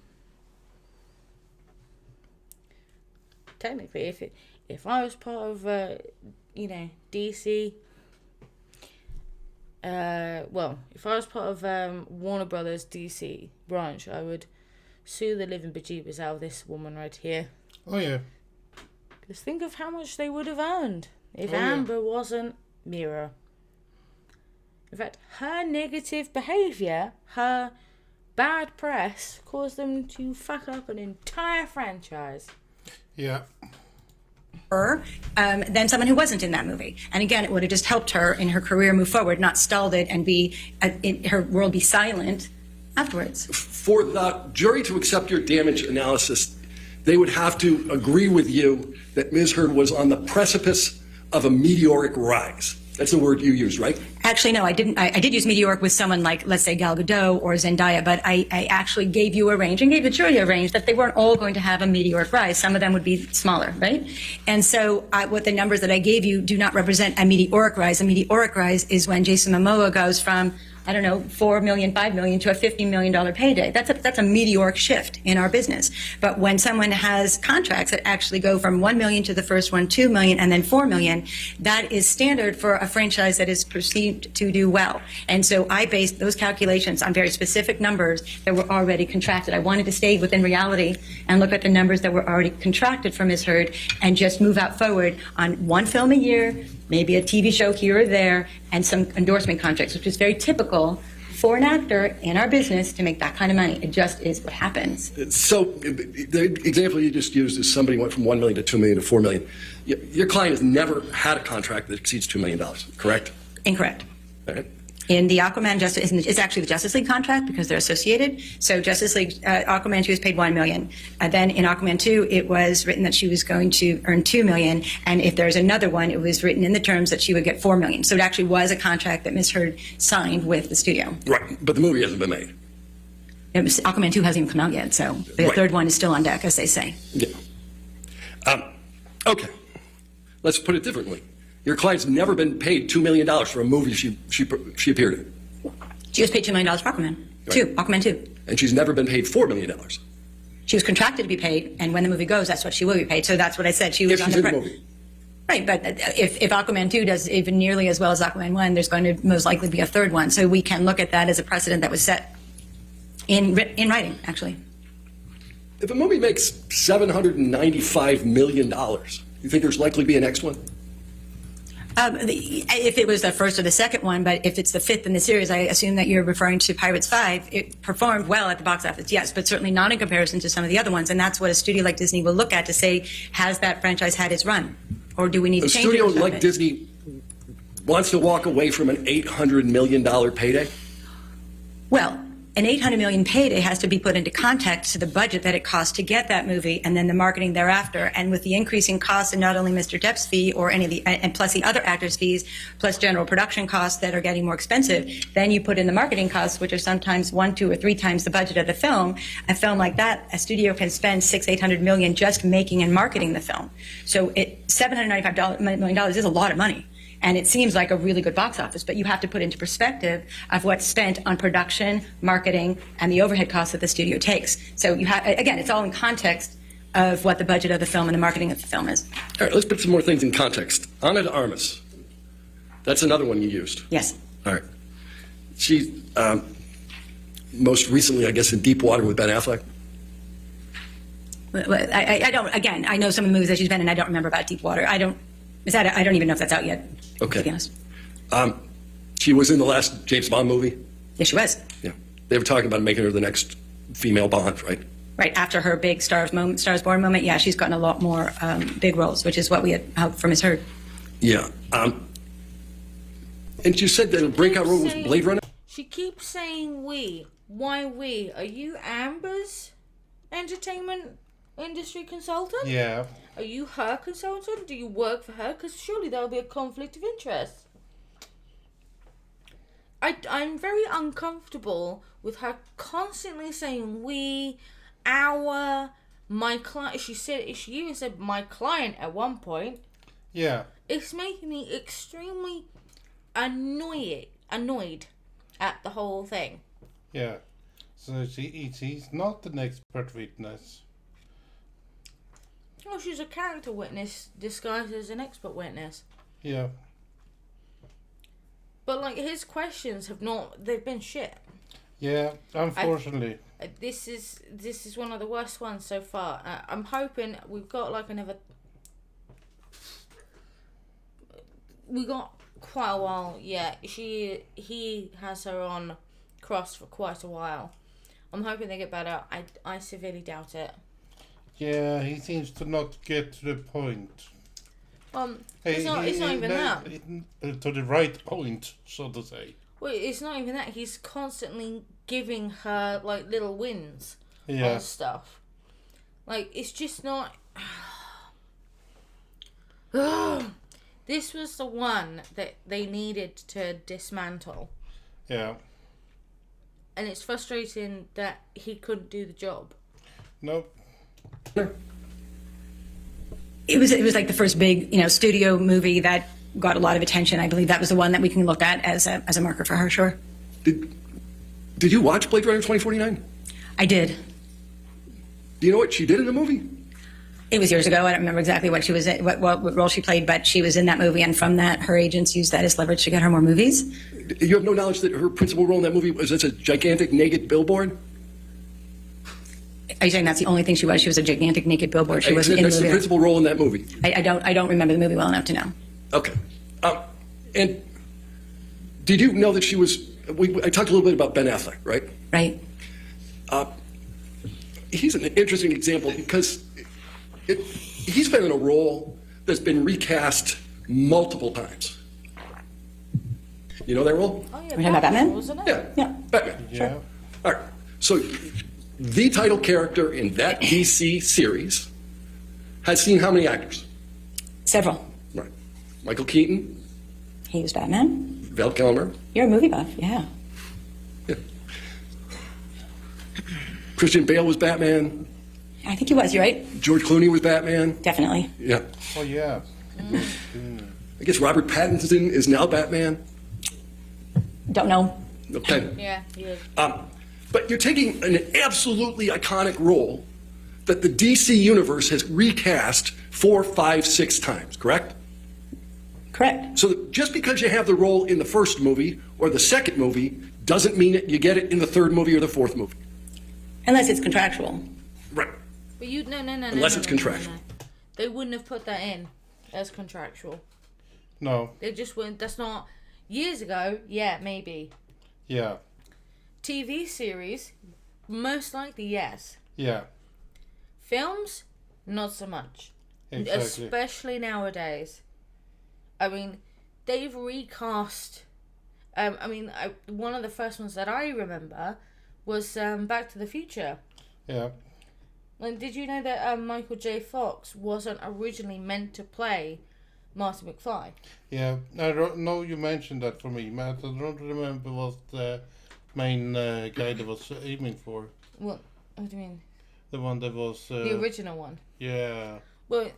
technically, if I was part of, DC, if I was part of Warner Brothers DC branch, I would sue the living bejeebers out of this woman right here. Oh, yeah. Because think of how much they would have earned if Amber wasn't Mirror. In fact, her negative behaviour, her bad press, caused them to fuck up an entire franchise. Yeah. her than someone who wasn't in that movie. And again, it would have just helped her in her career move forward, not stalled it and her world be silent afterwards. For the jury to accept your damage analysis, they would have to agree with you that Ms. Heard was on the precipice of a meteoric rise. That's the word you used, right? Actually, no, I didn't. I did use meteoric with someone like, let's say, Gal Gadot or Zendaya, but I actually gave you a range and gave the jury a range that they weren't all going to have a meteoric rise. Some of them would be smaller, right? And so what the numbers that I gave you do not represent a meteoric rise. A meteoric rise is when Jason Momoa goes from, I don't know, 4 million, 5 million to a $50 million payday. That's a meteoric shift in our business. But when someone has contracts that actually go from 1 million to the first one, 2 million, and then 4 million, that is standard for a franchise that is perceived to do well. And so I based those calculations on very specific numbers that were already contracted. I wanted to stay within reality and look at the numbers that were already contracted for Ms. Heard and just move out forward on one film a year, maybe a TV show here or there, and some endorsement contracts, which is very typical for an actor in our business to make that kind of money. It just is what happens. So the example you just used is somebody went from 1 million to 2 million to 4 million. Your client has never had a contract that exceeds $2 million, correct? Incorrect. All right. In the Aquaman Justice, it's actually the Justice League contract because they're associated. So Justice League, Aquaman 2 was paid $1 million. Then in Aquaman 2, it was written that she was going to earn $2 million. And if there's another one, it was written in the terms that she would get $4 million. So it actually was a contract that Ms. Heard signed with the studio. Right, but the movie hasn't been made. Aquaman 2 hasn't even come out yet, so the third one is still on deck, as they say. Yeah. Okay. Let's put it differently. Your client's never been paid $2 million for a movie she appeared in. She was paid $2 million for Aquaman. Right. Aquaman 2. And she's never been paid $4 million. She was contracted to be paid, and when the movie goes, that's what she will be paid. So that's what I said. She was If on she's the in the movie. Right, but if Aquaman 2 does even nearly as well as Aquaman 1, there's going to most likely be a third one. So we can look at that as a precedent that was set in writing, actually. If a movie makes $795 million, you think there's likely to be a next one? If it was the first or the second one, but if it's the fifth in the series, I assume that you're referring to Pirates 5. It performed well at the box office, yes, but certainly not in comparison to some of the other ones. And that's what a studio like Disney will look at to say, has that franchise had its run? Or do we need to change it? A studio like Disney wants to walk away from an $800 million payday? Well, an $800 million payday has to be put into context to the budget that it costs to get that movie and then the marketing thereafter. And with the increasing costs in not only Mr. Depp's fee or any of the, and plus the other actors' fees, plus general production costs that are getting more expensive, then you put in the marketing costs, which are sometimes 1, 2, or 3 times the budget of the film. A film like that, a studio can spend $600-800 million just making and marketing the film. So $795 million is a lot of money. And it seems like a really good box office, but you have to put into perspective of what's spent on production, marketing, and the overhead costs that the studio takes. So you have, again, it's all in context of what the budget of the film and the marketing of the film is. All right, let's put some more things in context. Ana de Armas. That's another one you used. Yes. All right. She, most recently, I guess, in Deep Water with Ben Affleck. I don't, again, I know some of the movies that she's been in. I don't remember about Deep Water. I don't even know if that's out yet. Okay. To be honest. She was in the last James Bond movie. Yes, she was. Yeah. They were talking about making her the next female Bond, right? Right after her big Stars Born moment, yeah, she's gotten a lot more big roles, which is what we had hoped from Ms. Heard. Yeah. And you said that a breakout role was Blade Runner? She keeps saying we. Why we? Are you Amber's entertainment industry consultant? Yeah. Are you her consultant? Do you work for her? Because surely there'll be a conflict of interest. I'm very uncomfortable with her constantly saying we, our, my client. She even said my client at one point. Yeah. It's making me extremely annoyed at the whole thing. Yeah. So she's not an expert witness. Well, she's a character witness disguised as an expert witness. Yeah. But, like, his questions they've been shit. Yeah, unfortunately. This is one of the worst ones so far. I'm hoping we've got, like, we got quite a while. Yeah, he has her on cross for quite a while. I'm hoping they get better. I severely doubt it. Yeah, he seems to not get to the point. It's not even that. To the right point, so to say. Well, it's not even that. He's constantly giving her like little wins Yeah. on stuff. Like, it's just not. This was the one that they needed to dismantle. Yeah. And it's frustrating that he couldn't do the job. Nope. It was like the first big, studio movie that got a lot of attention. I believe that was the one that we can look at as a marker for her, sure. Did you watch Blade Runner 2049? I did. Do you know what she did in the movie? It was years ago. I don't remember exactly what she was in, what role she played, but she was in that movie, and from that, her agents used that as leverage to get her more movies. You have no knowledge that her principal role in that movie was as a gigantic naked billboard? Are you saying that's the only thing she was? She was a gigantic naked billboard. She wasn't in the That's movie. the principal role in that movie. I don't remember the movie well enough to know. Okay. And did you know that she was? I talked a little bit about Ben Affleck, right? Right. He's an interesting example because he's been in a role that's been recast multiple times. You know that role? Oh, yeah, We're talking about Batman? wasn't it? Yeah. Batman. Yeah. All right. So the title character in that DC series has seen how many actors? Several. Right. Michael Keaton, He was Batman. Val Kilmer, You're a movie buff, yeah. yeah. Christian Bale was Batman. I think he was. You're right. George Clooney was Batman. Definitely. Yeah. Oh, yeah. I guess Robert Pattinson is now Batman. Don't know. Okay. Yeah, he is. But you're taking an absolutely iconic role that the DC universe has recast 4, 5, 6 times, correct? Correct. So just because you have the role in the first movie or the second movie doesn't mean that you get it in the third movie or the fourth movie. Unless it's contractual. Right. But you no. Unless it's contractual. They wouldn't have put that in as contractual. No. They just wouldn't. That's not. Years ago, yeah, maybe. Yeah. TV series, most likely yes. Yeah. Films, not so much. Exactly. Especially nowadays. I mean, they've recast. One of the first ones that I remember was Back to the Future. Yeah. Like, did you know that Michael J. Fox wasn't originally meant to play Marty McFly? Yeah. I don't know you mentioned that for me, Matt. I don't remember what the main guy that was aiming for. What do you mean? The one that was... The original one. Yeah. Well,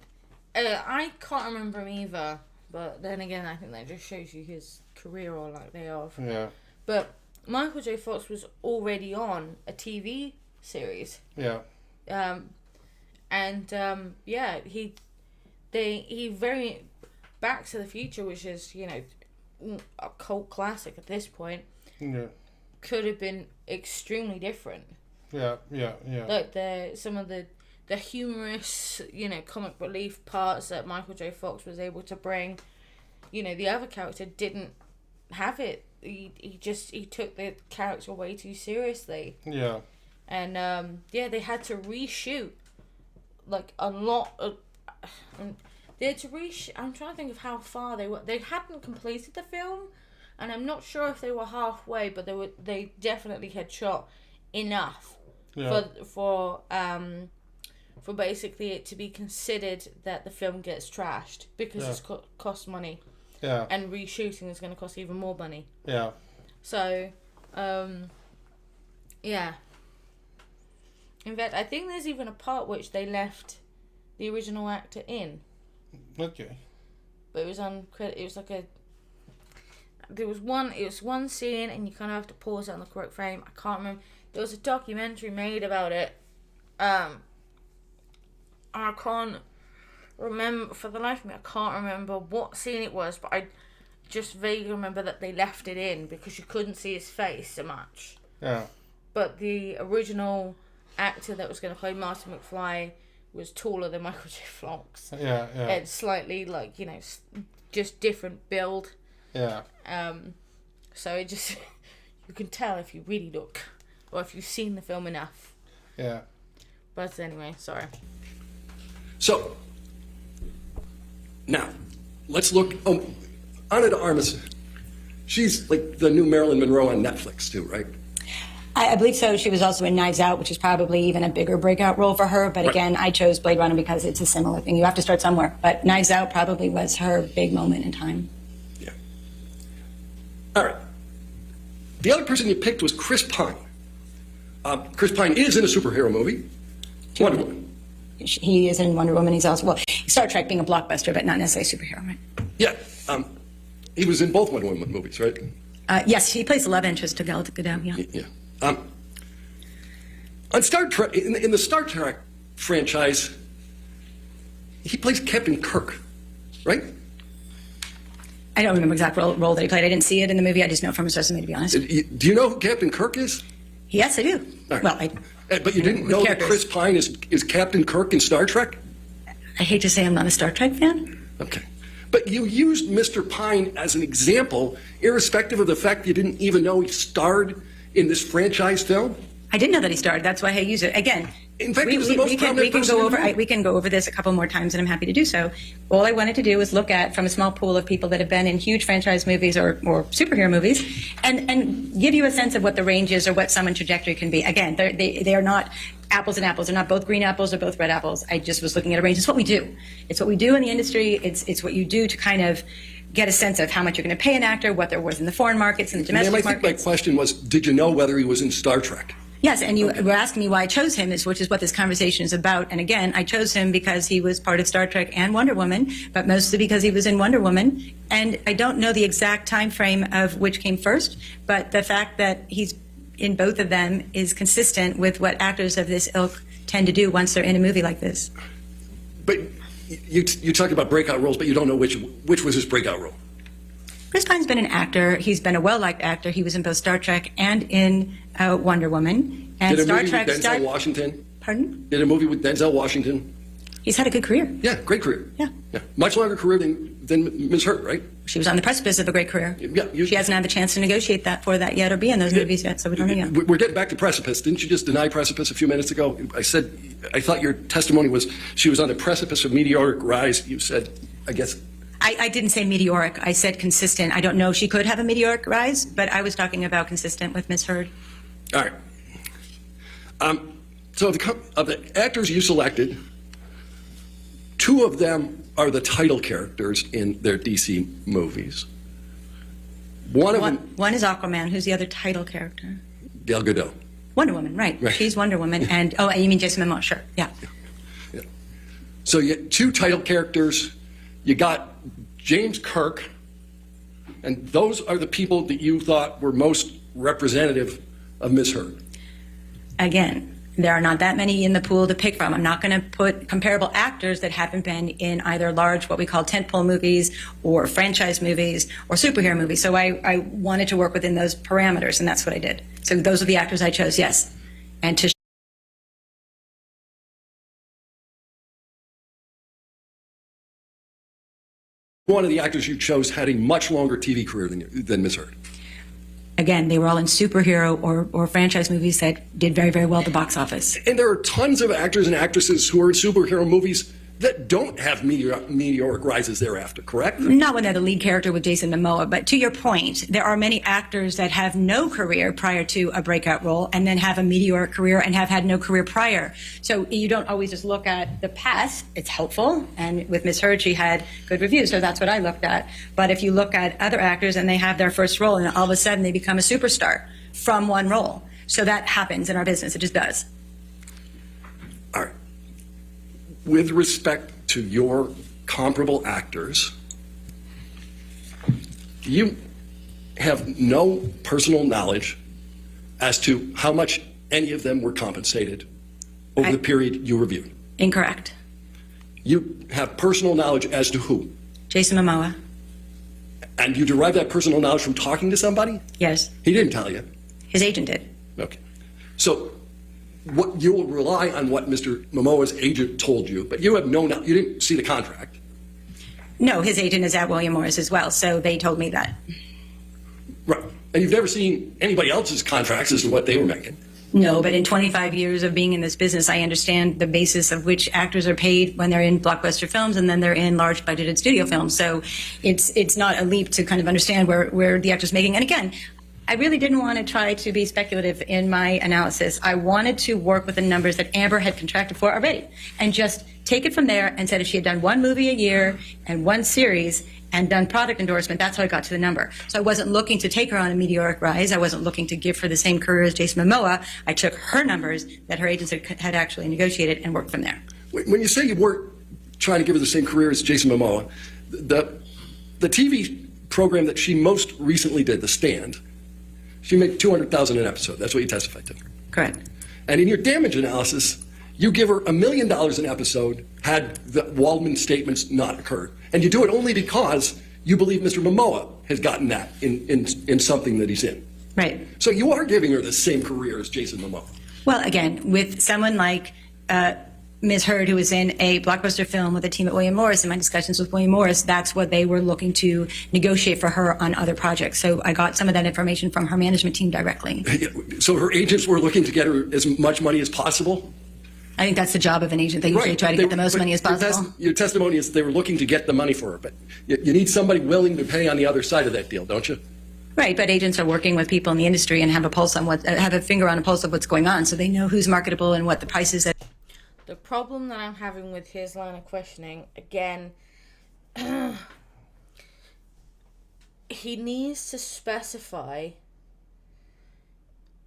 I can't remember him either. But then again, I think that just shows you his career or like they are. Yeah. But Michael J. Fox was already on a TV series. Yeah. He very Back to the Future, which is a cult classic at this point, Yeah. could have been extremely different. Yeah. Like some of the humorous, comic relief parts that Michael J. Fox was able to bring, the other character didn't have it. He took the character way too seriously. Yeah. And they had to reshoot like a lot of. They had to I'm trying to think of how far they were. They hadn't completed the film, and I'm not sure if they were halfway, but they definitely had shot enough for basically it to be considered that the film gets trashed because it's cost money. Yeah. And reshooting is going to cost even more money. Yeah. So, yeah. In fact, I think there's even a part which they left the original actor in. Okay. But it was on credit. It was like it was one scene, and you kind of have to pause it on the correct frame. I can't remember. There was a documentary made about it. I can't remember for the life of me. I can't remember what scene it was, but I just vaguely remember that they left it in because you couldn't see his face so much. Yeah. But the original actor that was going to play Marty McFly was taller than Michael J. Fox. Yeah. And slightly just different build. Yeah. So it just you can tell if you really look or if you've seen the film enough. Yeah. But anyway, sorry. So, Now, let's look. Oh, Ana de Armas. She's like the new Marilyn Monroe on Netflix too, right? I believe so. She was also in Knives Out, which is probably even a bigger breakout role for her. But again, I chose Blade Runner because it's a similar thing. You have to start somewhere. But Knives Out probably was her big moment in time. Yeah. All right. The other person you picked was Chris Pine. Chris Pine is in a superhero movie, Wonder Woman. He is in Wonder Woman. He's also, well, Star Trek being a blockbuster, but not necessarily a superhero, right? Yeah. He was in both Wonder Woman movies, right? Yes, he plays the love interest to Gal Gadot, yeah. Yeah. On Star Trek, in the Star Trek franchise, he plays Captain Kirk, right? I don't remember exact role that he played. I didn't see it in the movie. I just know from his resume, to be honest. Do you know who Captain Kirk is? Yes, I do. Right. Well, but you didn't know that Chris Pine is Captain Kirk in Star Trek? I hate to say I'm not a Star Trek fan. Okay. But you used Mr. Pine as an example, irrespective of the fact you didn't even know he starred in this franchise film? I didn't know that he starred. That's why I use it. Again, in fact, he was the most prominent person. We can go over this a couple more times, and I'm happy to do so. All I wanted to do was look at, from a small pool of people that have been in huge franchise movies or superhero movies, and give you a sense of what the range is or what someone's trajectory can be. Again, they are not apples and apples. They're not both green apples or both red apples. I just was looking at a range. It's what we do. It's what we do in the industry. It's what you do to kind of get a sense of how much you're going to pay an actor, what they're worth in the foreign markets and the domestic markets. My question was, did you know whether he was in Star Trek? Yes, and you were asking me why I chose him, which is what this conversation is about. And again, I chose him because he was part of Star Trek and Wonder Woman, but mostly because he was in Wonder Woman. And I don't know the exact time frame of which came first, but the fact that he's in both of them is consistent with what actors of this ilk tend to do once they're in a movie like this. But you talk about breakout roles, but you don't know which was his breakout role. Chris Pine's been an actor. He's been a well-liked actor. He was in both Star Trek and in Wonder Woman. And Did a Star movie Trek, with Denzel Washington? Pardon? Did a movie with Denzel Washington? He's had a good career. Yeah, great career. Yeah. Much longer career than Ms. Hurt, right? She was on the precipice of a great career. Yeah, she hasn't had the chance to negotiate for that yet or be in those movies yet, so we don't know yet. We're getting back to precipice. Didn't you just deny precipice a few minutes ago? I thought your testimony was she was on the precipice of meteoric rise. You said, I guess. I didn't say meteoric. I said consistent. I don't know. She could have a meteoric rise, but I was talking about consistent with Ms. Hurd. All right. So of the actors you selected, two of them are the title characters in their DC movies. One is Aquaman. Who's the other title character? Gal Gadot. Wonder Woman, right. She's Wonder Woman. And you mean Jason Momoa? Sure. Yeah. So you had two title characters. You got James Kirk, and those are the people that you thought were most representative of Ms. Hurd. Again, there are not that many in the pool to pick from. I'm not going to put comparable actors that haven't been in either large, what we call tentpole movies, or franchise movies, or superhero movies. So I wanted to work within those parameters, and that's what I did. So those are the actors I chose, yes. And to one of the actors you chose had a much longer TV career than Ms. Hurd. Again, they were all in superhero or franchise movies that did very, very well at the box office. And there are tons of actors and actresses who are in superhero movies that don't have meteoric rises thereafter, correct? Not when they're the lead character with Jason Momoa, but to your point, there are many actors that have no career prior to a breakout role and then have a meteoric career and have had no career prior. So you don't always just look at the past. It's helpful, and with Ms. Hurd, she had good reviews, so that's what I looked at. But if you look at other actors and they have their first role and all of a sudden they become a superstar from one role. So that happens in our business. It just does. All right. With respect to your comparable actors, you have no personal knowledge as to how much any of them were compensated over the period you reviewed. Incorrect. You have personal knowledge as to who? Jason Momoa. And you derive that personal knowledge from talking to somebody? Yes. He didn't tell you? His agent did. Okay. So what you will rely on what Mr. Momoa's agent told you, but you have you didn't see the contract. No, his agent is at William Morris as well, so they told me that. Right. And you've never seen anybody else's contracts as to what they were making. No, but in 25 years of being in this business, I understand the basis of which actors are paid when they're in blockbuster films and then they're in large budgeted studio films. So it's not a leap to kind of understand where the actor's making. And again, I really didn't want to try to be speculative in my analysis. I wanted to work with the numbers that Amber had contracted for already and just take it from there and said if she had done one movie a year and one series and done product endorsement, that's how I got to the number. So I wasn't looking to take her on a meteoric rise. I wasn't looking to give her the same career as Jason Momoa. I took her numbers that her agents had actually negotiated and worked from there. When you say you weren't trying to give her the same career as Jason Momoa, the TV program that she most recently did, The Stand, she made $200,000 an episode. That's what you testified to. Correct. And in your damage analysis, you give her $1 million an episode had the Waldman statements not occurred. And you do it only because you believe Mr. Momoa has gotten that in something that he's in. Right. So you are giving her the same career as Jason Momoa. Well, again, with someone like Ms. Heard, who was in a blockbuster film with a team at William Morris, in my discussions with William Morris, that's what they were looking to negotiate for her on other projects. So I got some of that information from her management team directly. So her agents were looking to get her as much money as possible? I think that's the job of an agent. They usually try to get the most money as possible. Your testimony is they were looking to get the money for her, but you need somebody willing to pay on the other side of that deal, don't you? Right, but agents are working with people in the industry and have a pulse on have a finger on a pulse of what's going on, so they know who's marketable and what the price is. The problem that I'm having with his line of questioning, again, he needs to specify.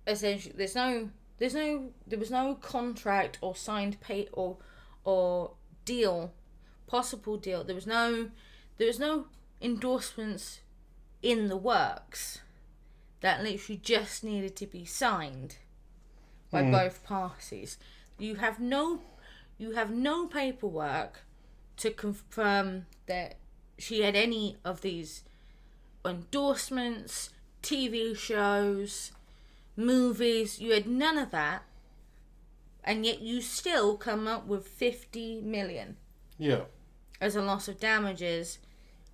Essentially, there was no contract or signed pay or deal, possible deal. There was no endorsements in the works that literally just needed to be signed by both parties. You have no paperwork to confirm that she had any of these endorsements, TV shows, movies. You had none of that, and yet you still come up with 50 million as a loss of damages,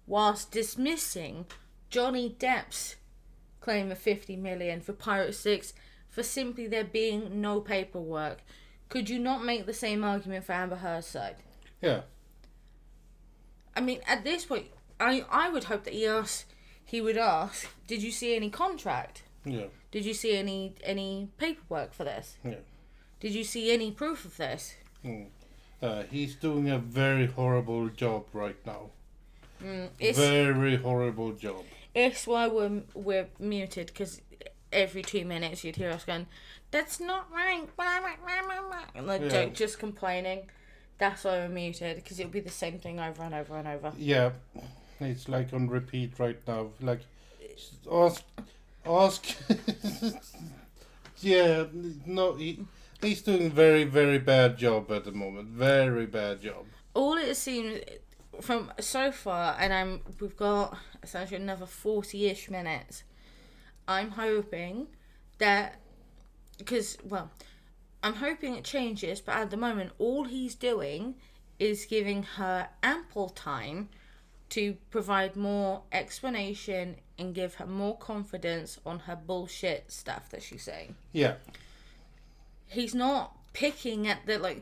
whilst dismissing Johnny Depp's claim of 50 million for Pirate 6 for simply there being no paperwork. Could you not make the same argument for Amber Heard's side? Yeah. I mean, at this point, I would hope that he would ask, did you see any contract? Yeah. Did you see any paperwork for this? Yeah. Did you see any proof of this? He's doing a very horrible job right now. It's Very horrible job. It's why we're muted, because every 2 minutes you'd hear us going, "That's not right," and like just complaining. That's why we're muted, because it'll be the same thing over and over and over. Yeah, it's like on repeat right now. Like, ask. Yeah, no, he's doing very, very bad job at the moment. Very bad job. All it seems from so far, and we've got essentially another 40-ish minutes. I'm hoping that, I'm hoping it changes, but at the moment, all he's doing is giving her ample time to provide more explanation and give her more confidence on her bullshit stuff that she's saying. Yeah. He's not picking at the,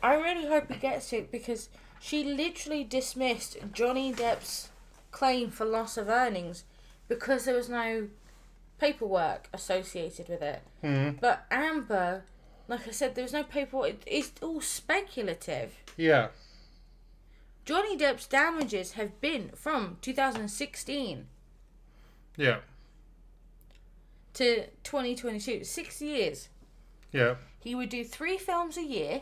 I really hope he gets to it, because she literally dismissed Johnny Depp's claim for loss of earnings because there was no paperwork associated with it. Mm-hmm. But Amber, like I said, there was no paperwork. It's all speculative. Yeah. Johnny Depp's damages have been from 2016 Yeah. to 2022. 6 years. Yeah. He would do 3 films a year.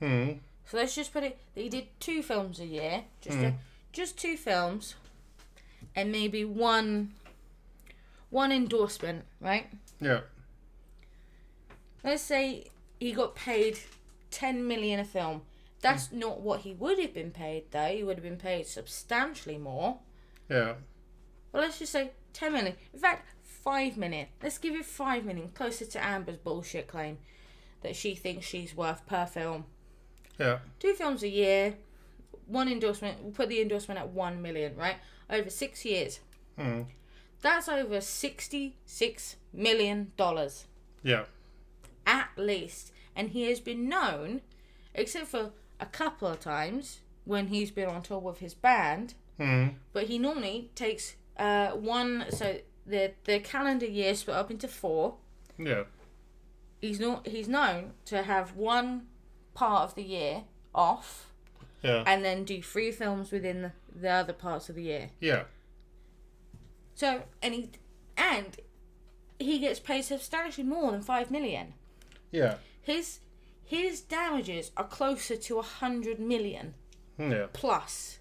Hmm. So let's just put it that he did 2 films a year. Just 2 films. And maybe one endorsement, right? Yeah. Let's say he got paid 10 million a film. That's not what he would have been paid, though. He would have been paid substantially more. Yeah. Well, let's just say 10 million. In fact, 5 million. Let's give it 5 million, closer to Amber's bullshit claim that she thinks she's worth per film. Yeah. 2 films a year, 1 endorsement. We'll put the endorsement at 1 million, right? Over 6 years. Hmm. That's over $66 million. Yeah. At least. And he has been known, except for a couple of times when he's been on tour with his band, but he normally takes so the calendar year split up into 4. Yeah. He's known to have one part of the year off, and then do 3 films within the other parts of the year. Yeah. So and he gets paid substantially more than $5 million. Yeah. His damages are closer to $100 million. Yeah. Plus.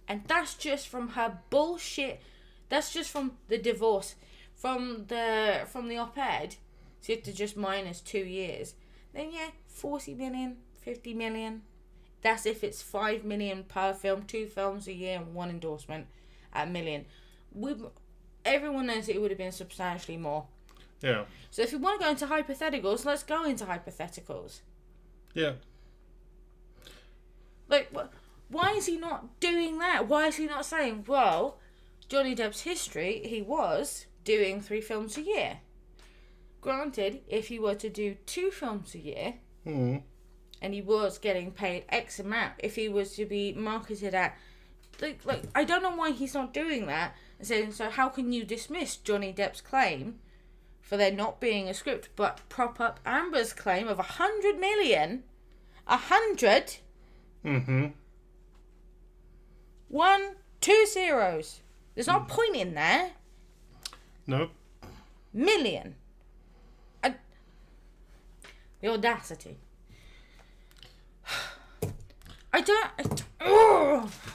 And that's just from her bullshit. That's just from the divorce. From the op-ed. So you have to just minus 2 years. Then 40 million, 50 million. That's if it's 5 million per film, 2 films a year and 1 endorsement at $1 million. Everyone knows it would have been substantially more. Yeah. So if you want to go into hypotheticals, let's go into hypotheticals. Yeah. Like, why is he not doing that? Why is he not saying, well, Johnny Depp's history, he was doing 3 films a year. Granted, if he were to do 2 films a year, and he was getting paid X amount, if he was to be marketed at, like I don't know why he's not doing that. And saying, so how can you dismiss Johnny Depp's claim for there not being a script, but prop up Amber's claim of 100 million? 100? 1, 2 zeros. There's no point in there. Nope. Million. The audacity.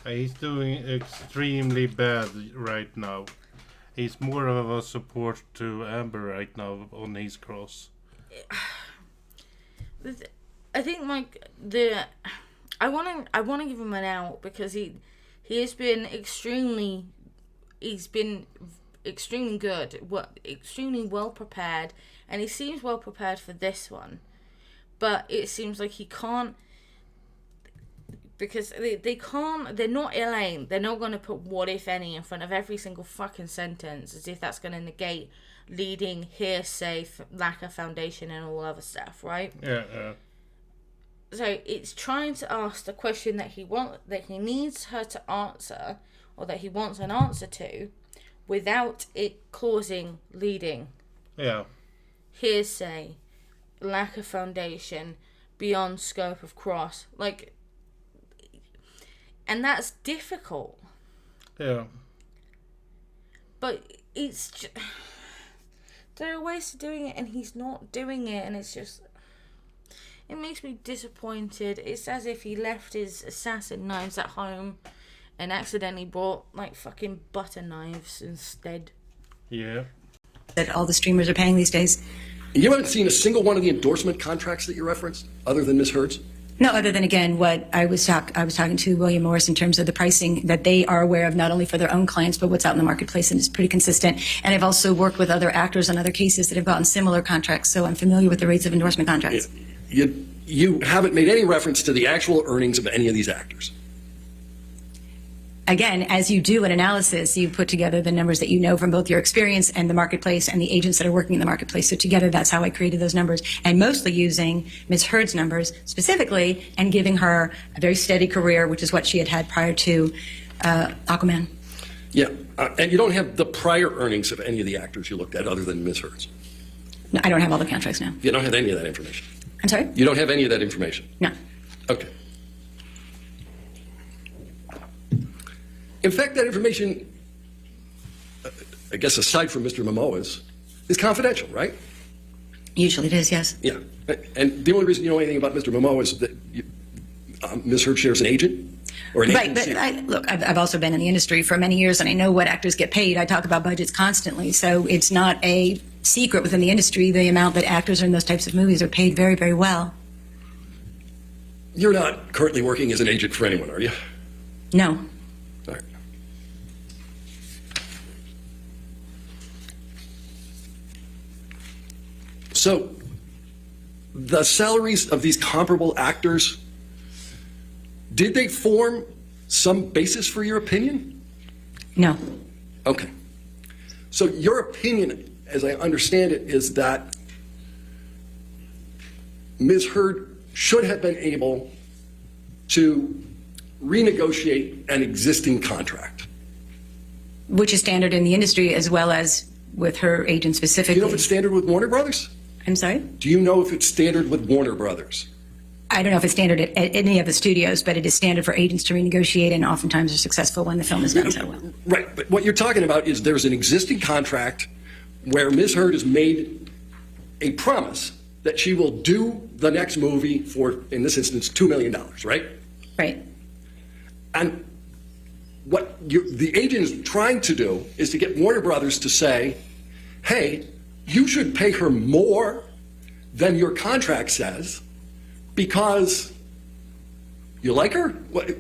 He's doing extremely bad right now. He's more of a support to Amber right now on his cross. I think I want to give him an out because he has been extremely good, extremely well prepared, and he seems well prepared for this one, but it seems like he can't, because they're not Elaine, they're not going to put what if any in front of every single fucking sentence as if that's going to negate leading, hearsay, lack of foundation and all other stuff, right? Yeah. So it's trying to ask the question that he needs her to answer, or that he wants an answer to, without it causing leading, hearsay, lack of foundation, beyond scope of cross, and that's difficult. Yeah. But it's just, there are ways to doing it, and he's not doing it, and it's just, it makes me disappointed. It's as if he left his assassin knives at home and accidentally brought fucking butter knives instead. Yeah. That all the streamers are paying these days. You haven't seen a single one of the endorsement contracts that you referenced, other than Ms. Heard's? No, other than, again, what I was talking to William Morris in terms of the pricing that they are aware of, not only for their own clients, but what's out in the marketplace, and it's pretty consistent. And I've also worked with other actors on other cases that have gotten similar contracts, so I'm familiar with the rates of endorsement contracts. You haven't made any reference to the actual earnings of any of these actors. Again, as you do an analysis, you put together the numbers that you know from both your experience and the marketplace and the agents that are working in the marketplace. So together, that's how I created those numbers, and mostly using Ms. Heard's numbers specifically and giving her a very steady career, which is what she had prior to Aquaman. Yeah, and you don't have the prior earnings of any of the actors you looked at other than Ms. Heard's. No, I don't have all the contracts now. You don't have any of that information? I'm sorry? You don't have any of that information? No. Okay. In fact, that information, I guess aside from Mr. Momoa's, is confidential, right? Usually it is, yes. Yeah. And the only reason you know anything about Mr. Momoa is that Ms. Heard shares an agent? Or an Right, agency? but I've also been in the industry for many years, and I know what actors get paid. I talk about budgets constantly, so it's not a secret within the industry the amount that actors in those types of movies are paid very, very well. You're not currently working as an agent for anyone, are you? No. All right. So, the salaries of these comparable actors, did they form some basis for your opinion? No. Okay. So your opinion, as I understand it, is that Ms. Heard should have been able to renegotiate an existing contract. Which is standard in the industry as well as with her agent Do specifically. you know if it's standard with Warner Brothers? I'm sorry? Do you know if it's standard with Warner Brothers? I don't know if it's standard at any of the studios, but it is standard for agents to renegotiate, and oftentimes are successful when the film is done so well. Right, but what you're talking about is there's an existing contract where Ms. Heard has made a promise that she will do the next movie for, in this instance, $2 million, right? Right. And what the agent is trying to do is to get Warner Brothers to say, hey, you should pay her more than your contract says because you like her? What?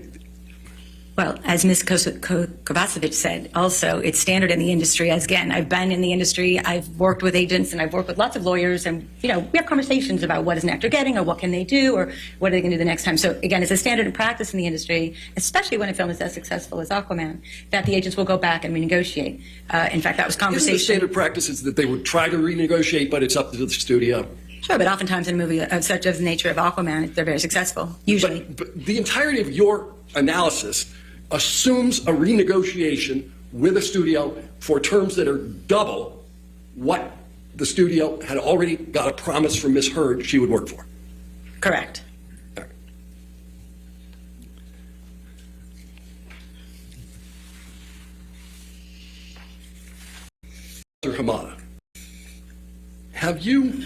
Well, as Ms. Kovacevic said, also, it's standard in the industry. As again, I've been in the industry, I've worked with agents, and I've worked with lots of lawyers, and we have conversations about what is an actor getting, or what can they do, or what are they going to do the next time. So again, it's a standard in practice in the industry, especially when a film is as successful as Aquaman, that the agents will go back and renegotiate. In fact, that was conversation. Isn't the standard practice is that they would try to renegotiate, but it's up to the studio? Sure, but oftentimes in a movie of such as the nature of Aquaman, they're very successful, usually. But the entirety of your analysis assumes a renegotiation with a studio for terms that are double what the studio had already got a promise from Ms. Heard she would work for. Correct. All right. Walter Hamada. Have you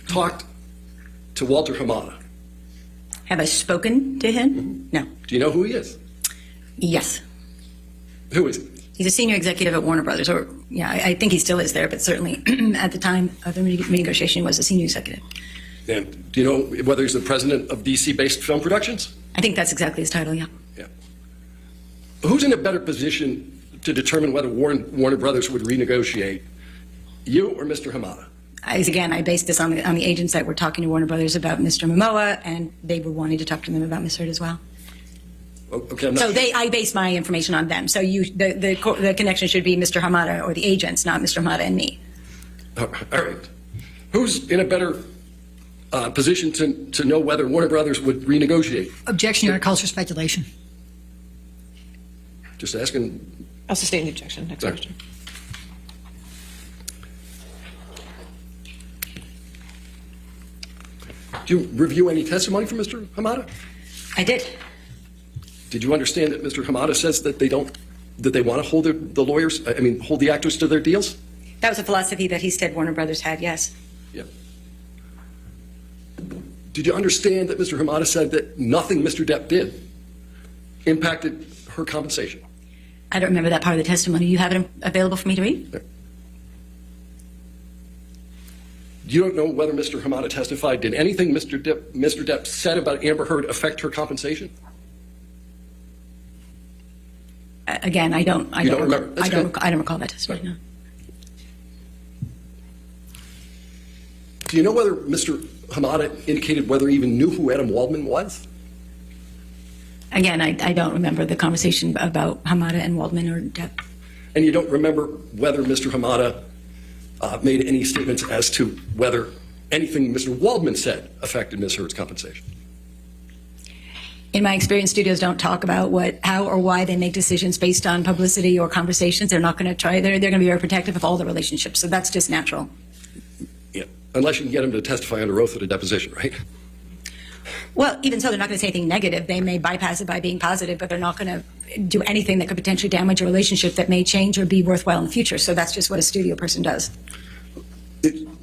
talked to Walter Hamada? Have I spoken to him? No. Do you know who he is? Yes. Who is he? He's a senior executive at Warner Brothers, or yeah, I think he still is there, but certainly at the time of the renegotiation, he was a senior executive. And do you know whether he's the president of DC-based film productions? I think that's exactly his title, yeah. Yeah. Who's in a better position to determine whether Warner Brothers would renegotiate, you or Mr. Hamada? Again, I based this on the agents that were talking to Warner Brothers about Mr. Momoa, and they were wanting to talk to them about Ms. Heard as well. Okay, so I base my information on them. So the connection should be Mr. Hamada or the agents, not Mr. Hamada and me. All right. Who's in a better position to know whether Warner Brothers would renegotiate? Objection, Your Honor, calls for speculation. Just asking. I'll sustain the objection. Next question. Do you review any testimony from Mr. Hamada? I did. Did you understand that Mr. Hamada says that they want to hold hold the actors to their deals? That was a philosophy that he said Warner Brothers had, yes. Yeah. Did you understand that Mr. Hamada said that nothing Mr. Depp did impacted her compensation? I don't remember that part of the testimony. You have it available for me to read? Yeah. You don't know whether Mr. Hamada testified. Did anything Mr. Depp said about Amber Heard affect her compensation? Again, I don't remember. I don't recall that testimony. No. Do you know whether Mr. Hamada indicated whether he even knew who Adam Waldman was? Again, I don't remember the conversation about Hamada and Waldman or Depp. And you don't remember whether Mr. Hamada made any statements as to whether anything Mr. Waldman said affected Ms. Heard's compensation? In my experience, studios don't talk about how or why they make decisions based on publicity or conversations. They're not going to try. They're going to be very protective of all the relationships. So that's just natural. Yeah, unless you can get them to testify under oath at a deposition, right? Well, even so, they're not going to say anything negative. They may bypass it by being positive, but they're not going to do anything that could potentially damage a relationship that may change or be worthwhile in the future. So that's just what a studio person does.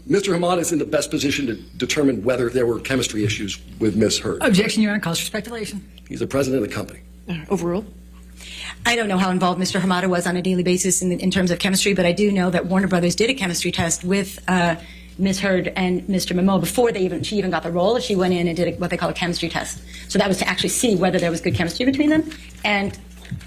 Mr. Hamada is in the best position to determine whether there were chemistry issues with Ms. Heard. Objection, Your Honor, calls for speculation. He's the president of the company. Overruled. I don't know how involved Mr. Hamada was on a daily basis in terms of chemistry, but I do know that Warner Brothers did a chemistry test with Ms. Heard and Mr. Momoa before she even got the role. She went in and did what they call a chemistry test. So that was to actually see whether there was good chemistry between them. And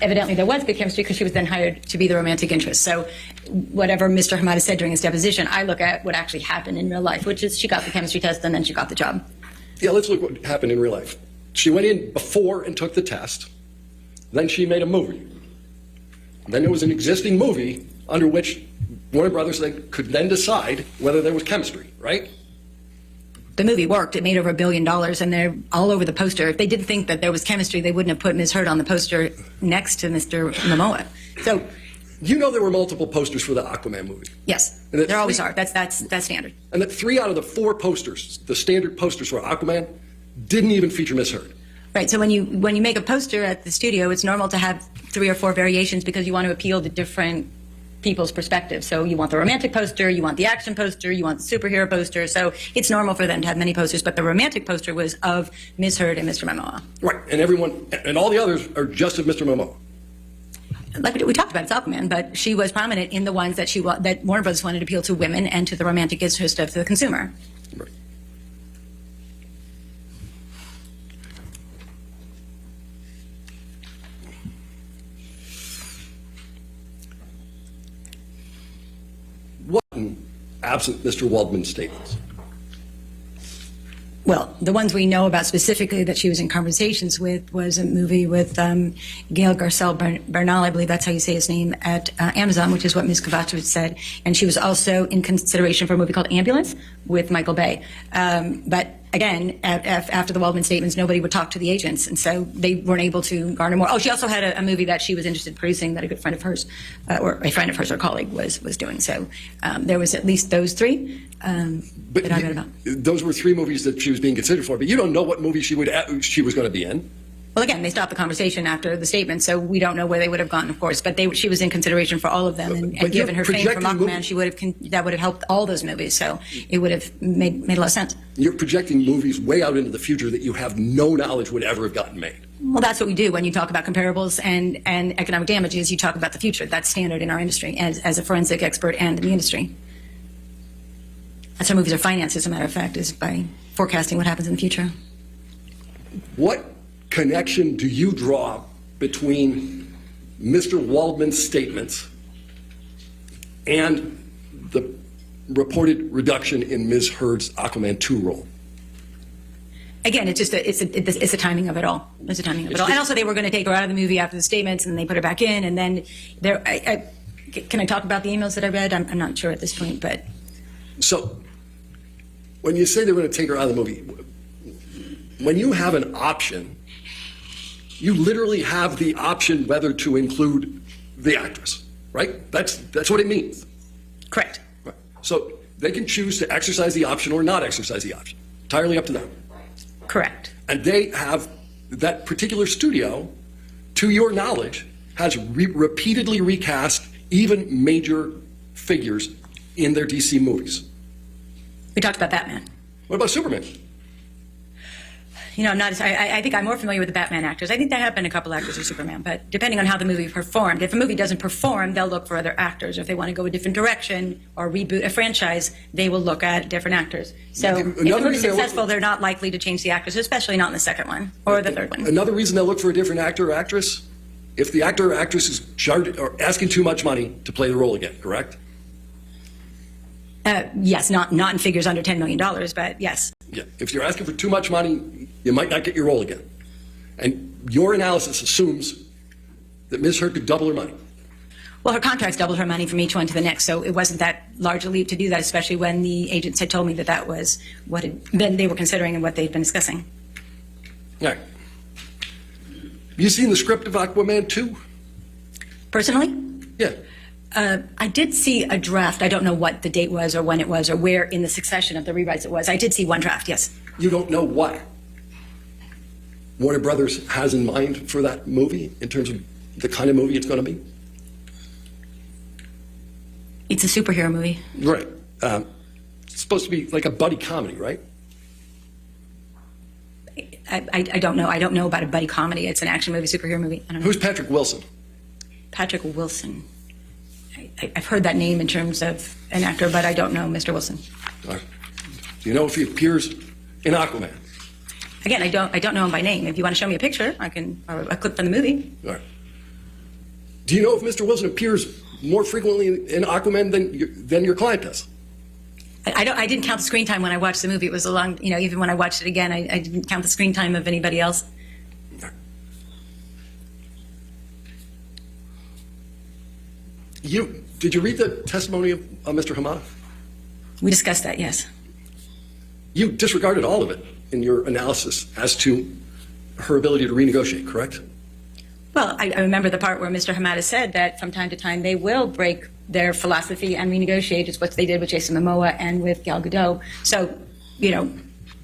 evidently there was good chemistry because she was then hired to be the romantic interest. So whatever Mr. Hamada said during his deposition, I look at what actually happened in real life, which is she got the chemistry test and then she got the job. Yeah, let's look what happened in real life. She went in before and took the test. Then she made a movie. then there was an existing movie under which Warner Brothers could then decide whether there was chemistry, right? The movie worked. It made over $1 billion, and they're all over the poster. If they didn't think that there was chemistry, they wouldn't have put Ms. Heard on the poster next to Mr. Momoa. So, you know there were multiple posters for the Aquaman movie. yes, there always are. That's standard. And that 3 out of the 4 posters, the standard posters for Aquaman, didn't even feature Ms. Heard. Right. So when you make a poster at the studio, it's normal to have 3 or 4 variations because you want to appeal to different people's perspectives. So you want the romantic poster, you want the action poster, you want the superhero poster. So it's normal for them to have many posters, but the romantic poster was of Ms. Heard and Mr. Momoa. Right. And everyone, and all the others are just of Mr. Momoa. Like we talked about, it's Aquaman, but she was prominent in the ones that that Warner Bros. Wanted to appeal to women and to the romantic interest of the consumer. Right. What, absent Mr. Waldman's statements? Well, the ones we know about specifically that she was in conversations with was a movie with Gail Garcelle Bernal, I believe that's how you say his name, at Amazon, which is what Ms. Kovacevic said. And she was also in consideration for a movie called Ambulance with Michael Bay. But again, after the Waldman statements, nobody would talk to the agents, and so they weren't able to garner more. Oh, she also had a movie that she was interested in producing that a good friend of hers, or a friend of hers or colleague, was doing. So there was at least those 3 that I read about. Those were 3 movies that she was being considered for, but you don't know what movie she was going to be in. Well, again, they stopped the conversation after the statement, so we don't know where they would have gone, of course. But she was in consideration for all of them, and given her fame from Aquaman, that would have helped all those movies. So it would have made a lot of sense. You're projecting movies way out into the future that you have no knowledge would ever have gotten made. Well, that's what we do when you talk about comparables and economic damages. You talk about the future. That's standard in our industry as a forensic expert and in the industry. That's how movies are financed, as a matter of fact, is by forecasting what happens in the future. What connection do you draw between Mr. Waldman's statements and the reported reduction in Ms. Heard's Aquaman 2 role? Again, it's the timing of it all. It's the timing of it all. And also, they were going to take her out of the movie after the statements, and they put her back in. And then can I talk about the emails that I read? I'm not sure at this point, but so when you say they're going to take her out of the movie, when you have an option, you literally have the option whether to include the actress, right? That's what it means. correct. Right. So they can choose to exercise the option or not exercise the option. Entirely up to them. Correct. And they have, that particular studio, to your knowledge, has repeatedly recast even major figures in their DC movies. We talked about Batman. What about Superman? You know, I think I'm more familiar with the Batman actors. I think there have been a couple actors of Superman, but depending on how the movie performed, if a movie doesn't perform, they'll look for other actors. If they want to go a different direction or reboot a franchise, they will look at different actors. So if the movie's successful, they're not likely to change the actors, especially not in the second one or the third one. Another reason they'll look for a different actor or actress, if the actor or actress is charged or asking too much money to play the role again, correct? Yes, not in figures under $10 million, but yes. Yeah, if you're asking for too much money, you might not get your role again. And your analysis assumes that Ms. Heard could double her money. Well, her contracts doubled her money from each one to the next, so it wasn't that large a leap to do that, especially when the agents had told me that was what they were considering and what they'd been discussing. All right. Have you seen the script of Aquaman 2? Personally? Yeah. I did see a draft. I don't know what the date was or when it was or where in the succession of the rewrites it was. I did see one draft, yes. You don't know what Warner Brothers has in mind for that movie in terms of the kind of movie it's going to be? It's a superhero movie. Right. It's supposed to be like a buddy comedy, right? I don't know. I don't know about a buddy comedy. It's an action movie, superhero movie. I don't know. Who's Patrick Wilson? Patrick Wilson. I've heard that name in terms of an actor, but I don't know Mr. Wilson. All right. Do you know if he appears in Aquaman? Again, I don't know him by name. If you want to show me a picture, I can, or a clip from the movie. All right. Do you know if Mr. Wilson appears more frequently in Aquaman than your client does? I didn't count the screen time when I watched the movie. It was a long, even when I watched it again, I didn't count the screen time of anybody else. Did you read the testimony of Mr. Hamada? We discussed that, yes. You disregarded all of it in your analysis as to her ability to renegotiate, correct? Well, I remember the part where Mr. Hamada said that from time to time they will break their philosophy and renegotiate. It's what they did with Jason Momoa and with Gal Gadot. So, you know,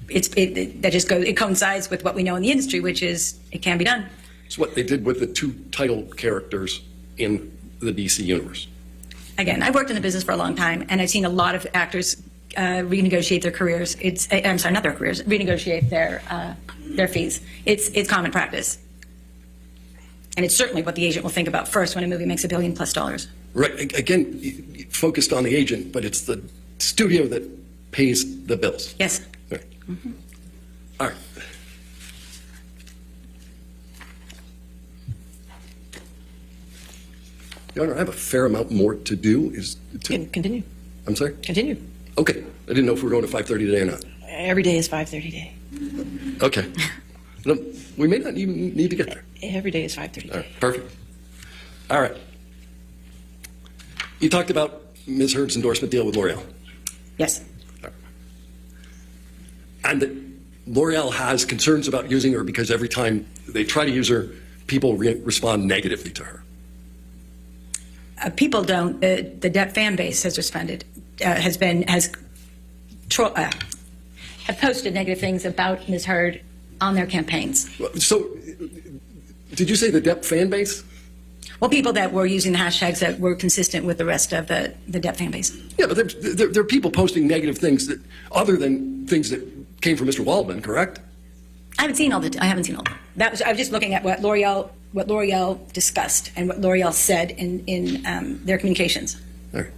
it coincides with what we know in the industry, which is it can be done. It's what they did with the two title characters in the DC universe. Again, I've worked in the business for a long time, and I've seen a lot of actors renegotiate their careers. I'm sorry, not their careers, renegotiate their fees. It's common practice. And it's certainly what the agent will think about first when a movie makes $1 billion+ dollars. Right. Again, focused on the agent, but it's the studio that pays the bills. Yes. Right. All right. Your Honor, I have a fair amount more to do. Continue. I'm sorry? Continue. Okay. I didn't know if we were going to 5:30 today or not. Every day is 5:30 day. Okay. No, we may not even need to get there. Every day is 5:30 All day. right. Perfect. All right. You talked about Ms. Heard's endorsement deal with L'Oreal. Yes. And that L'Oreal has concerns about using her because every time they try to use her, people respond negatively to her. People don't. The Depp fan base has responded, have posted negative things about Ms. Heard on their campaigns. So, did you say the Depp fan base? Well, people that were using the hashtags that were consistent with the rest of the Depp fan base. Yeah, but there are people posting negative things that, other than things that came from Mr. Waldman, correct? I haven't seen all the. I was just looking at what L'Oreal discussed and what L'Oreal said in their communications. All right.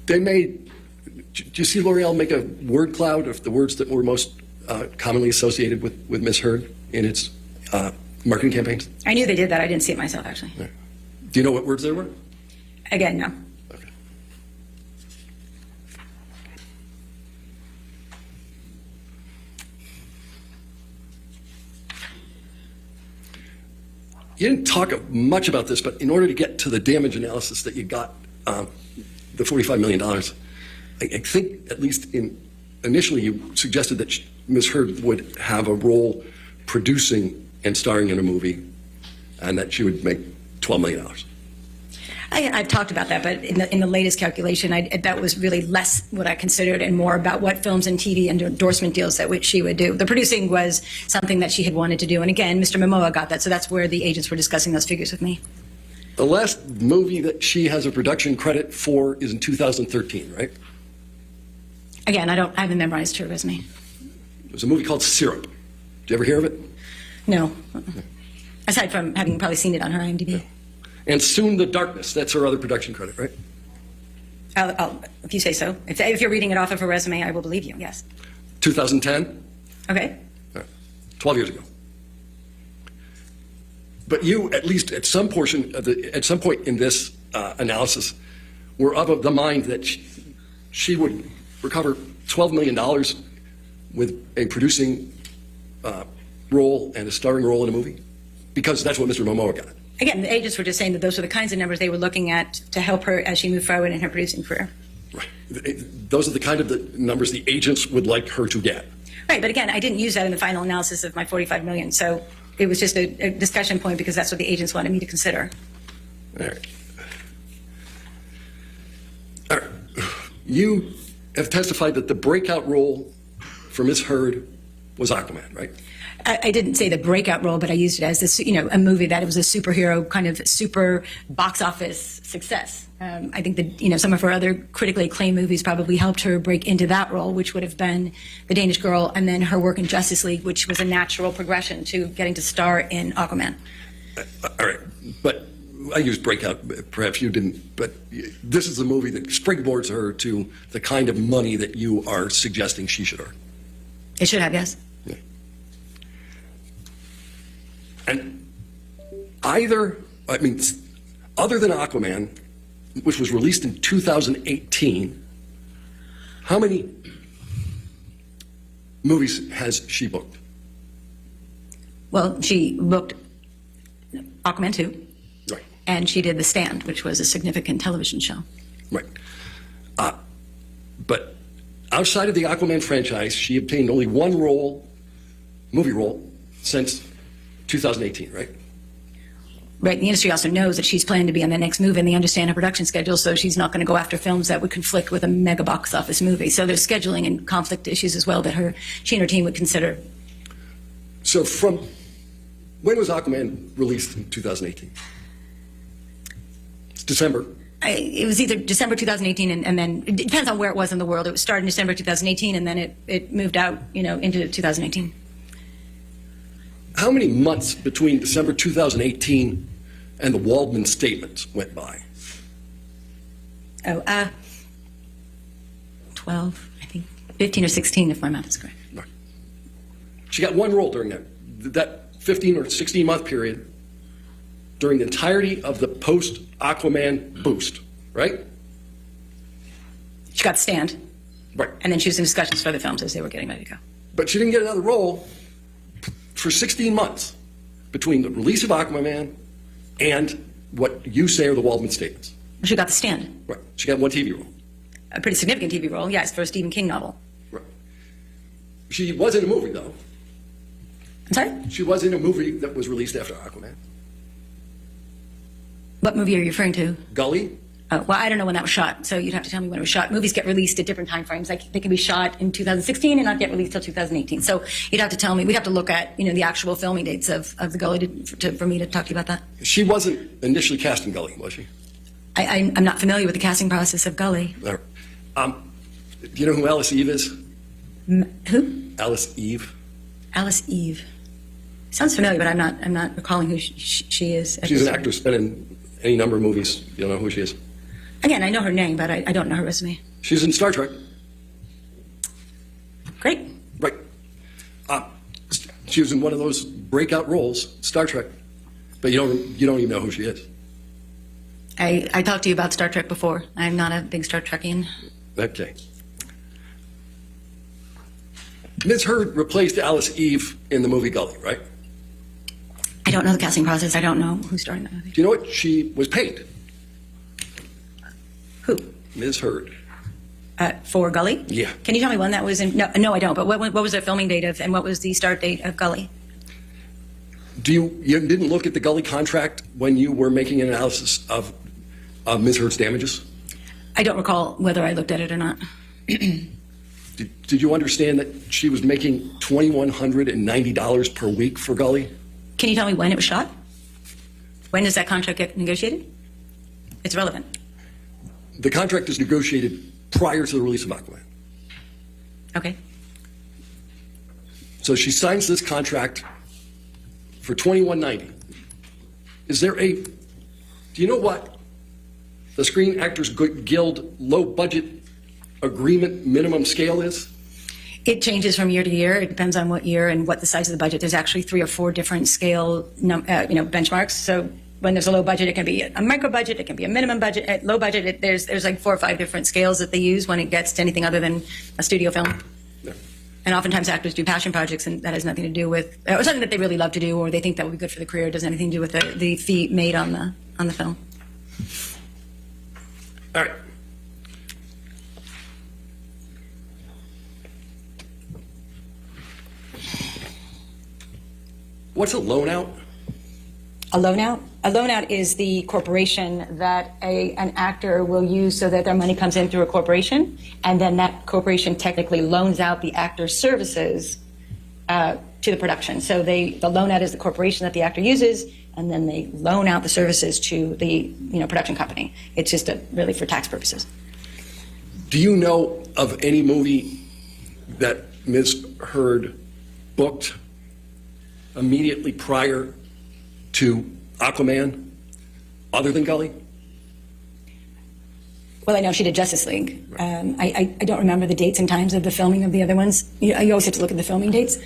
Did you see L'Oreal make a word cloud of the words that were most commonly associated with Ms. Heard in its marketing campaigns? I knew they did that. I didn't see it myself, actually. Right. Do you know what words there were? Again, no. Okay. You didn't talk much about this, but in order to get to the damage analysis that you got, the $45 million, I think at least initially you suggested that Ms. Heard would have a role producing and starring in a movie, and that she would make $12 million. I've talked about that, but in the latest calculation, that was really less what I considered and more about what films and TV and endorsement deals that which she would do. The producing was something that she had wanted to do, and again, Mr. Momoa got that, so that's where the agents were discussing those figures with me. The last movie that she has a production credit for is in 2013, right? Again, I haven't memorized her resume. It was a movie called Syrup. Did you ever hear of it? No. Aside from having probably seen it on her IMDb. Yeah. And Soon the Darkness, that's her other production credit, right? If you say so. If you're reading it off of her resume, I will believe you, yes. 2010? Okay. 12 years ago. But you, at least at some point in this analysis, were of the mind that she would recover $12 million with a producing role and a starring role in a movie? Because that's what Mr. Momoa got. Again, the agents were just saying that those are the kinds of numbers they were looking at to help her as she moved forward in her producing career. Right. Those are the kind of the numbers the agents would like her to get. Right, but again, I didn't use that in the final analysis of my $45 million, so it was just a discussion point because that's what the agents wanted me to consider. All right. All right. You have testified that the breakout role for Ms. Heard was Aquaman, right? I didn't say the breakout role, but I used it as this, a movie that it was a superhero kind of super box office success. I think that, some of her other critically acclaimed movies probably helped her break into that role, which would have been The Danish Girl, and then her work in Justice League, which was a natural progression to getting to star in Aquaman. All right. But I used breakout, perhaps you didn't, but this is a movie that springboards her to the kind of money that you are suggesting she should earn. It should have, yes. Yeah. And other than Aquaman, which was released in 2018, how many movies has she booked? Well, she booked Aquaman 2. Right. and she did The Stand, which was a significant television show. Right. But outside of the Aquaman franchise, she obtained only one movie role, since 2018, right? Right. The industry also knows that she's planning to be on the next movie, and they understand her production schedule, so she's not going to go after films that would conflict with a mega box office movie. So there's scheduling and conflict issues as well that she and her team would consider. So when was Aquaman released in 2018? It's December. It was either December 2018, and then it depends on where it was in the world. It was started in December 2018, and then it moved out, into 2018. How many months between December 2018 and the Waldman statements went by? 12, I think. 15 or 16, if my math is correct. Right. She got one role during that 15 or 16-month period, during the entirety of the post-Aquaman boost, right? She got Stand. Right. And then she was in discussions for other films as they were getting ready to go. But she didn't get another role for 16 months between the release of Aquaman and what you say are the Waldman statements. She got The Stand. Right. She got one TV role. A pretty significant TV role, yes, for a Stephen King novel. Right. She was in a movie, though. I'm sorry? She was in a movie that was released after Aquaman. What movie are you referring to? Gully. Well, I don't know when that was shot, so you'd have to tell me when it was shot. Movies get released at different time frames. Like they can be shot in 2016 and not get released till 2018. So you'd have to tell me. We'd have to look at the actual filming dates of the Gully for me to talk to you about that. She wasn't initially cast in Gully, was she? I'm not familiar with the casting process of Gully. Do you know who Alice Eve is? Who? Alice Eve. Alice Eve. Sounds familiar, but I'm not recalling who she is. She's an actress, been in any number of movies. You don't know who she is? Again, I know her name, but I don't know her resume. She's in Star Trek. Great. Right. She was in one of those breakout roles, Star Trek, but you don't even know who she is. I talked to you about Star Trek before. I'm not a big Star Trekian. Okay. Ms. Heard replaced Alice Eve in the movie Gully, right? I don't know the casting process. I don't know who's starring that movie. Do you know what she was paid? Who? Ms. Heard. For Gully? Yeah. Can you tell me when that was in? No, I don't. But what was the filming date of, and what was the start date of Gully? You didn't look at the Gully contract when you were making an analysis of Ms. Heard's damages? I don't recall whether I looked at it or not. Did you understand that she was making $2,190 per week for Gully? Can you tell me when it was shot? When does that contract get negotiated? It's relevant. The contract is negotiated prior to the release of Aquaman. Okay. So she signs this contract for $2,190. Is there do you know what the Screen Actors Guild low budget agreement minimum scale is? It changes from year to year. It depends on what year and what the size of the budget. There's actually 3 or 4 different scale, benchmarks. So when there's a low budget, it can be a micro budget. It can be a minimum budget. At low budget, there's like 4 or 5 different scales that they use when it gets to anything other than a studio film. Yeah. And oftentimes actors do passion projects, and that has nothing to do with, or something that they really love to do, or they think that would be good for the career. It doesn't have anything to do with the fee made on the film. All right. What's a loan out? A loan out? A loan out is the corporation that an actor will use so that their money comes in through a corporation, and then that corporation technically loans out the actor's services to the production. So the loan out is the corporation that the actor uses, and then they loan out the services to the production company. It's just really for tax purposes. Do you know of any movie that Ms. Heard booked immediately prior to Aquaman, other than Gully? Well, I know she did Justice League. I don't remember the dates and times of the filming of the other ones. You always have to look at the filming dates.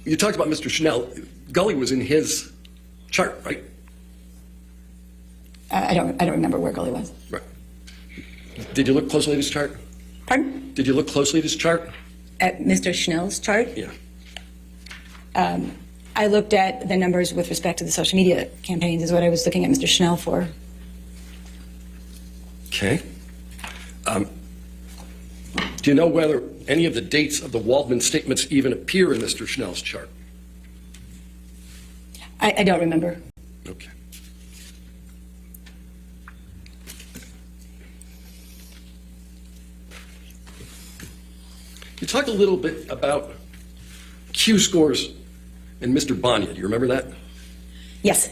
You talked about Mr. Schnell. Gully was in his chart, right? I don't remember where Gully was. Right. Did you look closely at his chart? Pardon? Did you look closely at his chart? At Mr. Schnell's chart? Yeah. I looked at the numbers with respect to the social media campaigns is what I was looking at Mr. Schnell for. Okay. Do you know whether any of the dates of the Waldman statements even appear in Mr. Schnell's chart? I don't remember. Okay. You talked a little bit about Q scores and Mr. Bonia. Do you remember that? Yes.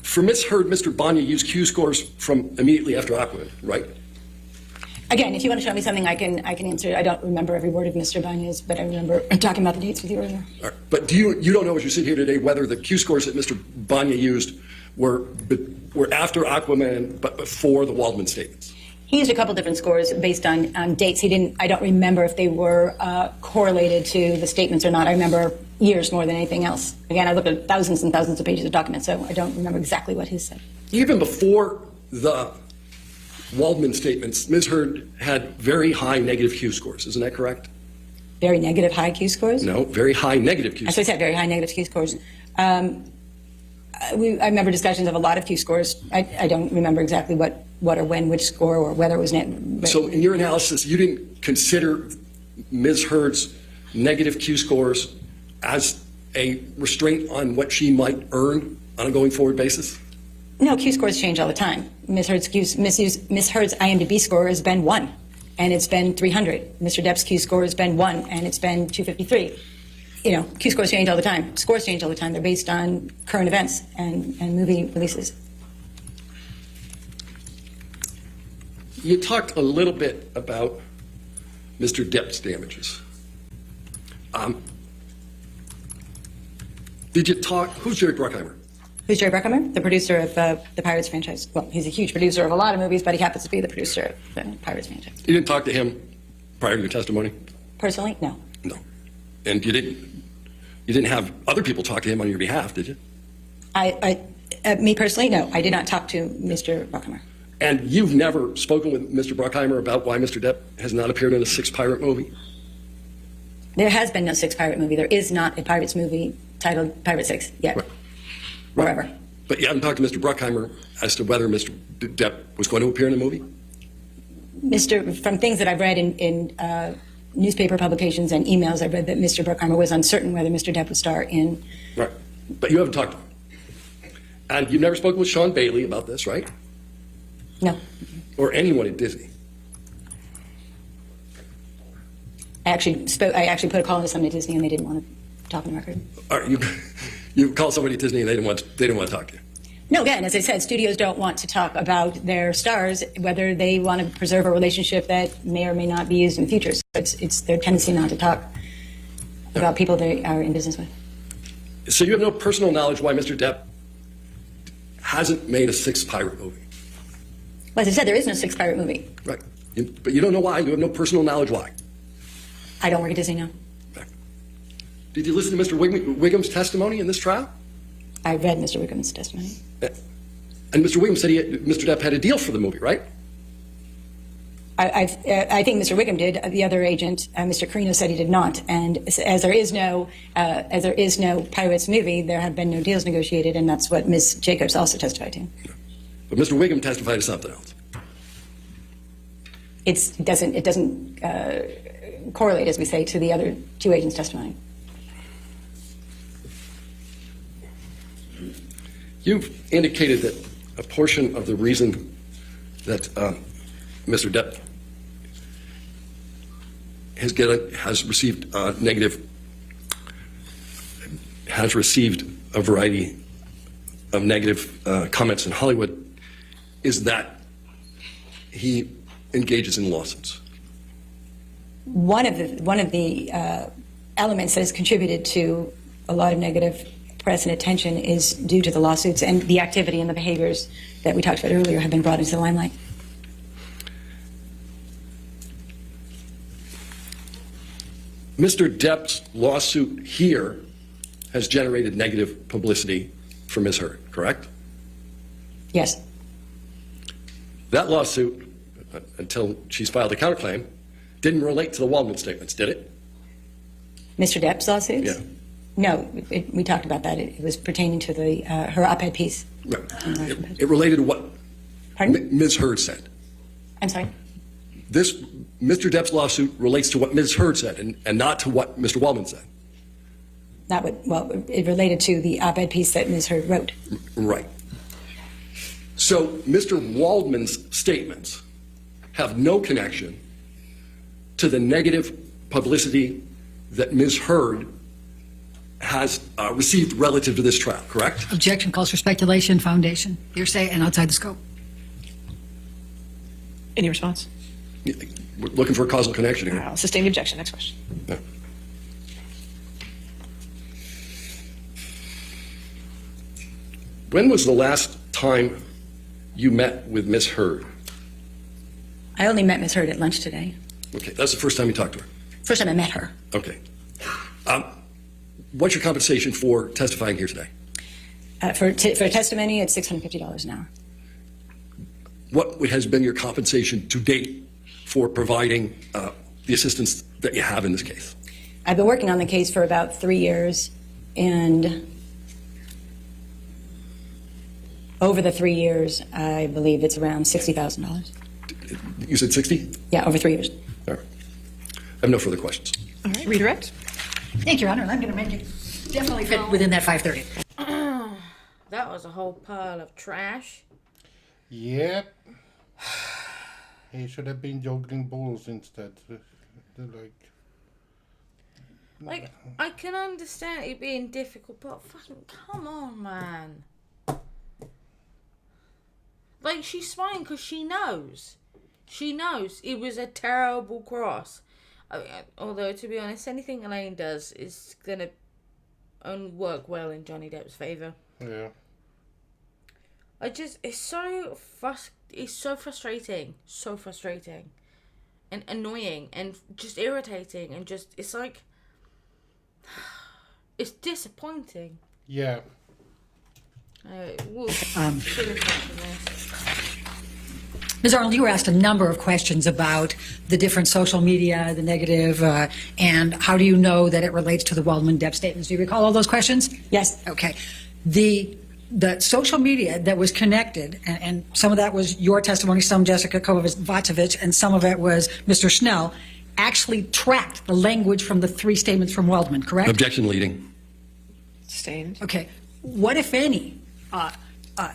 For Ms. Heard, Mr. Bonia used Q scores from immediately after Aquaman, right? Again, if you want to show me something, I can answer it. I don't remember every word of Mr. Bonia's, but I remember talking about the dates with you earlier. All right. But you don't know as you sit here today whether the Q scores that Mr. Bonia used were after Aquaman but before the Waldman statements? He used a couple different scores based on dates. I don't remember if they were correlated to the statements or not. I remember years more than anything else. Again, I looked at thousands and thousands of pages of documents, so I don't remember exactly what his said. Even before the Waldman statements, Ms. Heard had very high negative Q scores. Isn't that correct? Very negative high Q scores? No, very high negative Q As scores. I said, very high negative Q scores. I remember discussions of a lot of Q scores. I don't remember exactly what or when, which score, or whether it was net. So in your analysis, you didn't consider Ms. Heard's negative Q scores as a restraint on what she might earn on a going forward basis? No, Q scores change all the time. Ms. Heard's IMDb score has been 1, and it's been 300. Mr. Depp's Q score has been 1, and it's been 253. You know, Q scores change all the time. Scores change all the time. They're based on current events and movie releases. You talked a little bit about Mr. Depp's damages. Did you talk? Who's Jerry Bruckheimer? Who's Jerry Bruckheimer? The producer of the Pirates franchise. Well, he's a huge producer of a lot of movies, but he happens to be the producer of the Pirates franchise. You didn't talk to him prior to your testimony? Personally, no. No. And you didn't have other people talk to him on your behalf, did you? Me personally, no. I did not talk to Mr. Bruckheimer. And you've never spoken with Mr. Bruckheimer about why Mr. Depp has not appeared in a 6 pirate movie? There has been no 6 pirate movie. There is not a Pirates movie titled Pirate 6 yet. Right. Or ever. But you haven't talked to Mr. Bruckheimer as to whether Mr. Depp was going to appear in the movie? From things that I've read in newspaper publications and emails, I've read that Mr. Bruckheimer was uncertain whether Mr. Depp would star in. Right. But you haven't talked to him. And you've never spoken with Sean Bailey about this, right? No. Or anyone at Disney? I actually put a call into somebody at Disney and they didn't want to talk on the record. All right, you called somebody at Disney and they didn't want to talk to you? No, again, as I said, studios don't want to talk about their stars, whether they want to preserve a relationship that may or may not be used in the future. So it's their tendency not to talk about people they are in business with. So you have no personal knowledge why Mr. Depp hasn't made a 6 pirate movie? Well, as I said, there is no 6 pirate movie. Right. But you don't know why? You have no personal knowledge why? I don't work at Disney now. Right. Did you listen to Mr. Wiggum's testimony in this trial? I read Mr. Wiggum's testimony. And Mr. Wiggum said Mr. Depp had a deal for the movie, right? I think Mr. Wiggum did. The other agent, Mr. Carino, said he did not. And as there is no Pirates movie, there have been no deals negotiated, and that's what Ms. Jacobs also testified to. But Mr. Wiggum testified to something else. It doesn't correlate, as we say, to the other 2 agents' testimony. You've indicated that a portion of the reason that Mr. Depp has received a variety of negative comments in Hollywood is that he engages in lawsuits. One of the elements that has contributed to a lot of negative press and attention is due to the lawsuits, and the activity and the behaviors that we talked about earlier have been brought into the limelight. Mr. Depp's lawsuit here has generated negative publicity for Ms. Heard, correct? Yes. That lawsuit, until she's filed a counterclaim, didn't relate to the Waldman statements, did it? Mr. Depp's lawsuits? Yeah. No, we talked about that. It was pertaining to the her op-ed piece. Right. It related to what Pardon? Ms. Heard said. I'm sorry? This, Mr. Depp's lawsuit relates to what Ms. Heard said and not to what Mr. Waldman said. Not what, well, it related to the op-ed piece that Ms. Heard wrote. Right. So Mr. Waldman's statements have no connection to the negative publicity that Ms. Heard has received relative to this trial, correct? Objection calls for speculation, foundation, hearsay, and outside the scope. Any response? We're looking for a causal connection here. I'll sustain the objection. Next question. Yeah. When was the last time you met with Ms. Heard? I only met Ms. Heard at lunch today. Okay, that's the first time you talked to her. First time I met her. Okay. What's your compensation for testifying here today? For testimony, it's $650 an hour. What has been your compensation to date for providing the assistance that you have in this case? I've been working on the case for about 3 years, and over the 3 years, I believe it's around $60,000. You said 60? Yeah, over 3 years. All right. I have no further questions. All right. Redirect. Thank you, Your Honor, and I'm going to make it definitely fit within that 530. That was a whole pile of trash. Yep. He should have been juggling balls instead. Like, I can understand it being difficult, but fucking come on, man. Like, she's smiling because she knows. She knows it was a terrible cross. Although, to be honest, anything Elaine does is going to only work well in Johnny Depp's favour. Yeah. It's so frustrating. So frustrating. And annoying. And just irritating. And just, it's like, it's disappointing. Yeah. We'll Ms. Arnold, you were asked a number of questions about the different social media, the negative, and how do you know that it relates to the Waldman-Depp statements? Do you recall all those questions? Yes. Okay. The social media that was connected, and some of that was your testimony, some Jessica Kovacevic, and some of it was Mr. Schnell, actually tracked the language from the 3 statements from Waldman, correct? Objection leading. Sustained. Okay. What, if any,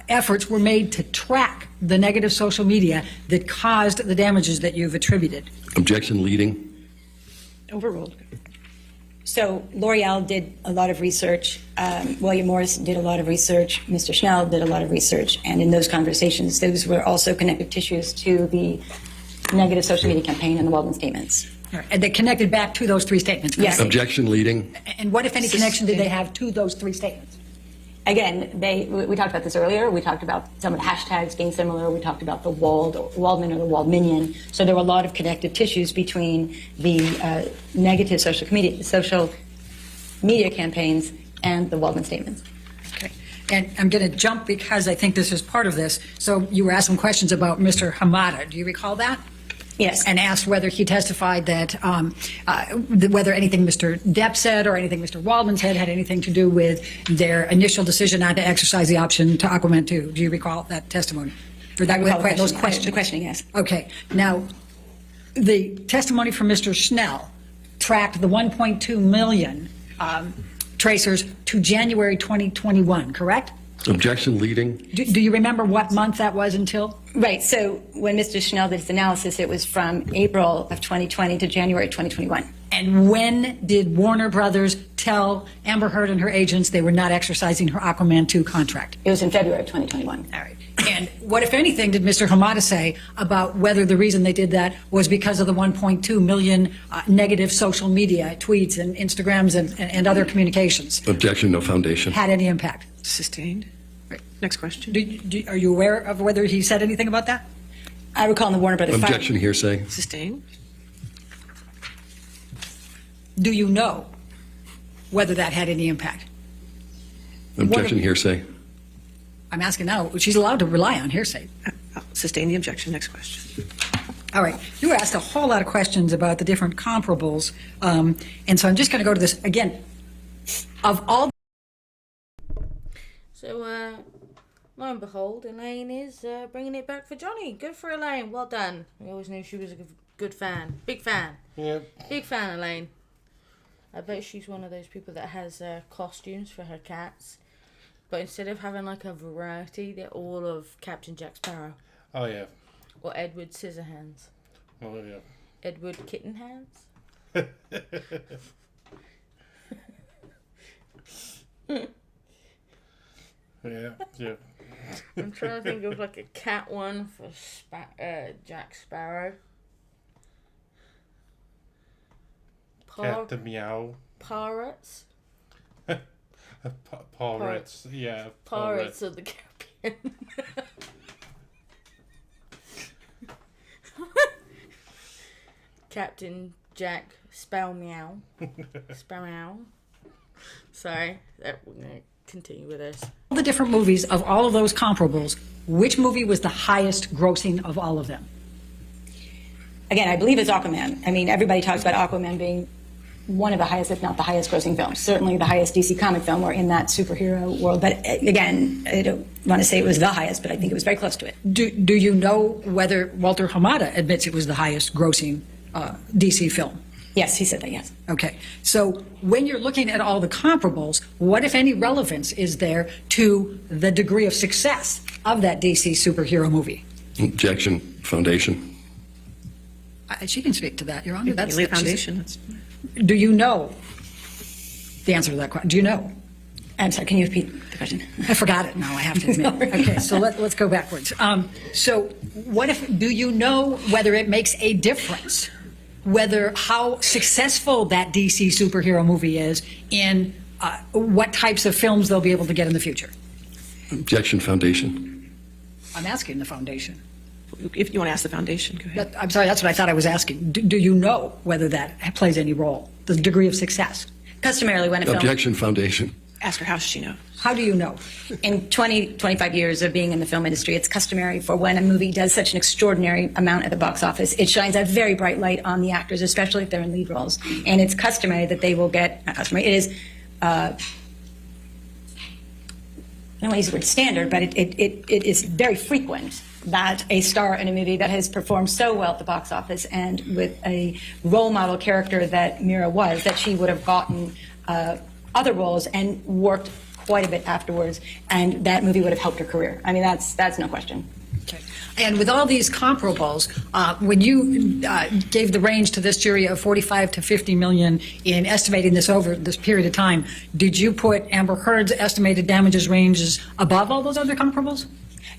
efforts were made to track the negative social media that caused the damages that you've attributed? Objection leading. Overruled. So L'Oreal did a lot of research. William Morris did a lot of research. Mr. Schnell did a lot of research. And in those conversations, those were also connective tissues to the negative social media campaign and the Waldman statements. And they connected back to those 3 statements? Yes. correct? Objection leading. And what, if any, connection did they have to those 3 statements? Again, we talked about this earlier. We talked about some of the hashtags being similar. We talked about the Waldman or the Waldminion. So there were a lot of connective tissues between the negative social media campaigns and the Waldman statements. Okay. And I'm going to jump because I think this is part of this. So you were asked some questions about Mr. Hamada. Do you recall that? Yes. And asked whether he testified that whether anything Mr. Depp said or anything Mr. Waldman said had anything to do with their initial decision not to exercise the option to augment 2. Do you recall that testimony? Or that, those questions? The questioning, yes. Okay. Now, the testimony from Mr. Schnell tracked the 1.2 million tracers to January 2021, correct? Objection leading. Do you remember what month that was until? Right. So when Mr. Schnell did his analysis, it was from April of 2020 to January 2021. And when did Warner Brothers tell Amber Heard and her agents they were not exercising her Aquaman 2 contract? It was in February of 2021. All right. And what, if anything, did Mr. Hamada say about whether the reason they did that was because of the 1.2 million negative social media tweets and Instagrams and other communications? Objection, no foundation. Had any impact? Sustained. Right. Next question. Are you aware of whether he said anything about that? I recall in the Warner Brothers file. Objection, hearsay. Sustained. Do you know whether that had any impact? Objection, hearsay. I'm asking now. She's allowed to rely on hearsay. I'll sustain the objection. Next question. All right. You were asked a whole lot of questions about the different comparables. And so I'm just going to go to this again. Of all. So, lo and behold, Elaine is bringing it back for Johnny. Good for Elaine. Well done. We always knew she was a good fan. Big fan. Yeah. Big fan, Elaine. I bet she's one of those people that has costumes for her cats. But instead of having like a variety, they're all of Captain Jack Sparrow. Oh, yeah. Or Edward Scissorhands. Oh, yeah. Edward Kittenhands. Yeah, yeah. I'm trying to think of like a cat one for Jack Sparrow. Cat the meow. Pirates. Pirates, yeah. Pirates of the Caribbean. Captain Jack Spow Meow. Spow Meow. Sorry, we're going to continue with this. All the different movies of all of those comparables, which movie was the highest grossing of all of them? Again, I believe it's Aquaman. I mean, everybody talks about Aquaman being one of the highest, if not the highest grossing films. Certainly the highest DC comic film or in that superhero world. But again, I don't want to say it was the highest, but I think it was very close to it. Do you know whether Walter Hamada admits it was the highest grossing DC film? Yes, he said that, yes. Okay. So when you're looking at all the comparables, what, if any, relevance is there to the degree of success of that DC superhero movie? Objection. Foundation. She can speak to that, Your Honor. That's the foundation. Do you know the answer to that question? Do you know? I'm sorry, can you repeat the question? I forgot it now, I have to admit. Okay, so let's go backwards. So what if, do you know whether it makes a difference, whether how successful that DC superhero movie is in what types of films they'll be able to get in the future? Objection. Foundation. I'm asking the foundation. If you want to ask the foundation, go ahead. I'm sorry, that's what I thought I was asking. Do you know whether that plays any role, the degree of success? Customarily, when a film... Objection. Foundation. Ask her how she knows. How do you know? In 25 years of being in the film industry, it's customary for when a movie does such an extraordinary amount at the box office, it shines a very bright light on the actors, especially if they're in lead roles. And it's customary that they will get, not customary, it is, I don't want to use the word standard, but it is very frequent that a star in a movie that has performed so well at the box office and with a role model character that Mira was, that she would have gotten other roles and worked quite a bit afterwards, and that movie would have helped her career. I mean, that's no question. Okay. And with all these comparables, when you gave the range to this jury of 45 to 50 million in estimating this over this period of time, did you put Amber Heard's estimated damages ranges above all those other comparables?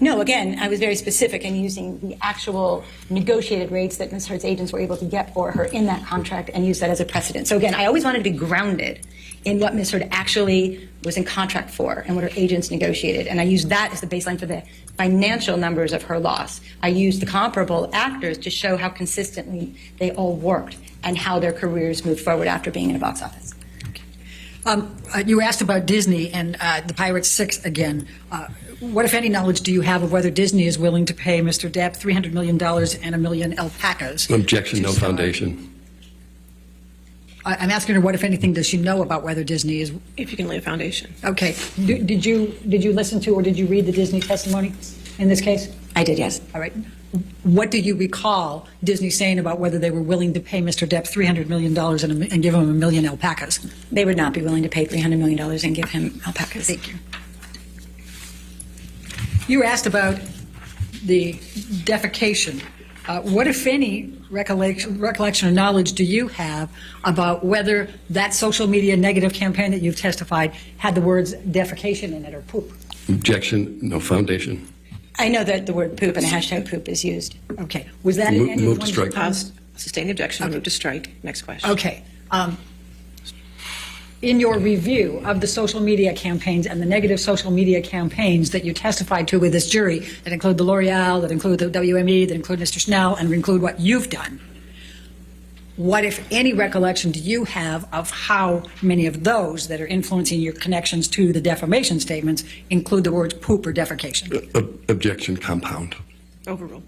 No, again, I was very specific in using the actual negotiated rates that Ms. Heard's agents were able to get for her in that contract and use that as a precedent. So again, I always wanted to be grounded in what Ms. Heard actually was in contract for and what her agents negotiated. And I used that as the baseline for the financial numbers of her loss. I used the comparable actors to show how consistently they all worked and how their careers moved forward after being in a box office. You were asked about Disney and the Pirates 6 again. What, if any, knowledge do you have of whether Disney is willing to pay Mr. Depp $300 million and $1 million alpacas? Objection. No foundation. I'm asking her what, if anything, does she know about whether Disney is... If you can lay a foundation. Okay. Did you listen to or did you read the Disney testimony in this case? I did, yes. All right. What do you recall Disney saying about whether they were willing to pay Mr. Depp $300 million and give him $1 million alpacas? They would not be willing to pay $300 million and give him alpacas. Thank you. You were asked about the defecation. What, if any, recollection or knowledge do you have about whether that social media negative campaign that you've testified had the words defecation in it or poop? Objection. No foundation. I know that the word poop and a hashtag poop is used. Okay. Was that in any Move one to strike. Sustain the objection. Okay. Move to strike. Next question. Okay. In your review of the social media campaigns and the negative social media campaigns that you testified to with this jury, that include the L'Oreal, that include the WME, that include Mr. Snell, and include what you've done, what, if any, recollection do you have of how many of those that are influencing your connections to the defamation statements include the words poop or defecation? Objection. Compound. Overruled.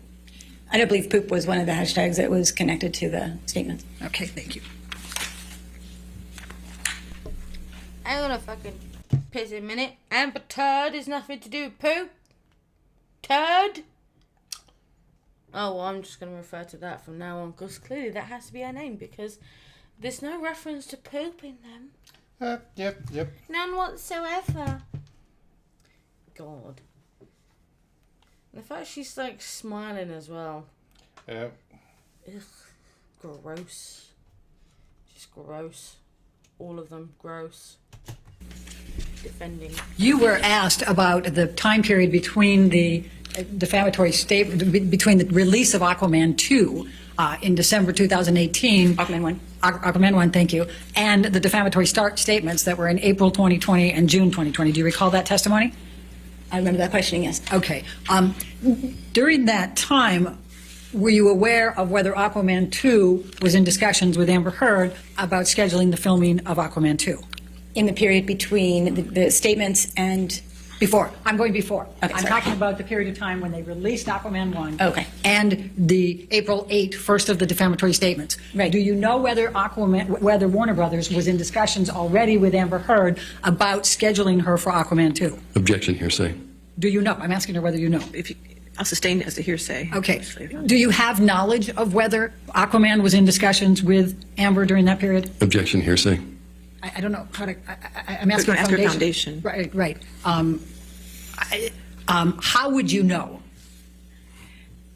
I don't believe poop was one of the hashtags that was connected to the statements. Okay, thank you. Hang on a fucking pissing minute. Amber Turd is nothing to do with poop. Turd? Oh, well, I'm just going to refer to that from now on, because clearly that has to be her name, because there's no reference to poop in them. Yep. None whatsoever. God. And the fact she's, like, smiling as well. Yeah. Ugh. Gross. Just gross. All of them. Gross. Defending. You were asked about the time period between the defamatory statement, between the release of Aquaman 2 in December 2018. Aquaman 1. Aquaman 1, thank you. And the defamatory statements that were in April 2020 and June 2020. Do you recall that testimony? I remember that questioning, yes. Okay. During that time, were you aware of whether Aquaman 2 was in discussions with Amber Heard about scheduling the filming of Aquaman 2? In the period between the statements and... Before. I'm going before. Okay, I'm sorry. talking about the period of time when they released Aquaman 1. Okay. And the April 8th, first of the defamatory statements. Right. Do you know whether whether Warner Brothers was in discussions already with Amber Heard about scheduling her for Aquaman 2? Objection, hearsay. Do you know? I'm asking her whether you know. I'll sustain it as a hearsay. Okay. Do you have knowledge of whether Aquaman was in discussions with Amber during that period? Objection, hearsay. I don't know how to. I'm asking Ask her foundation. Right. How would you know?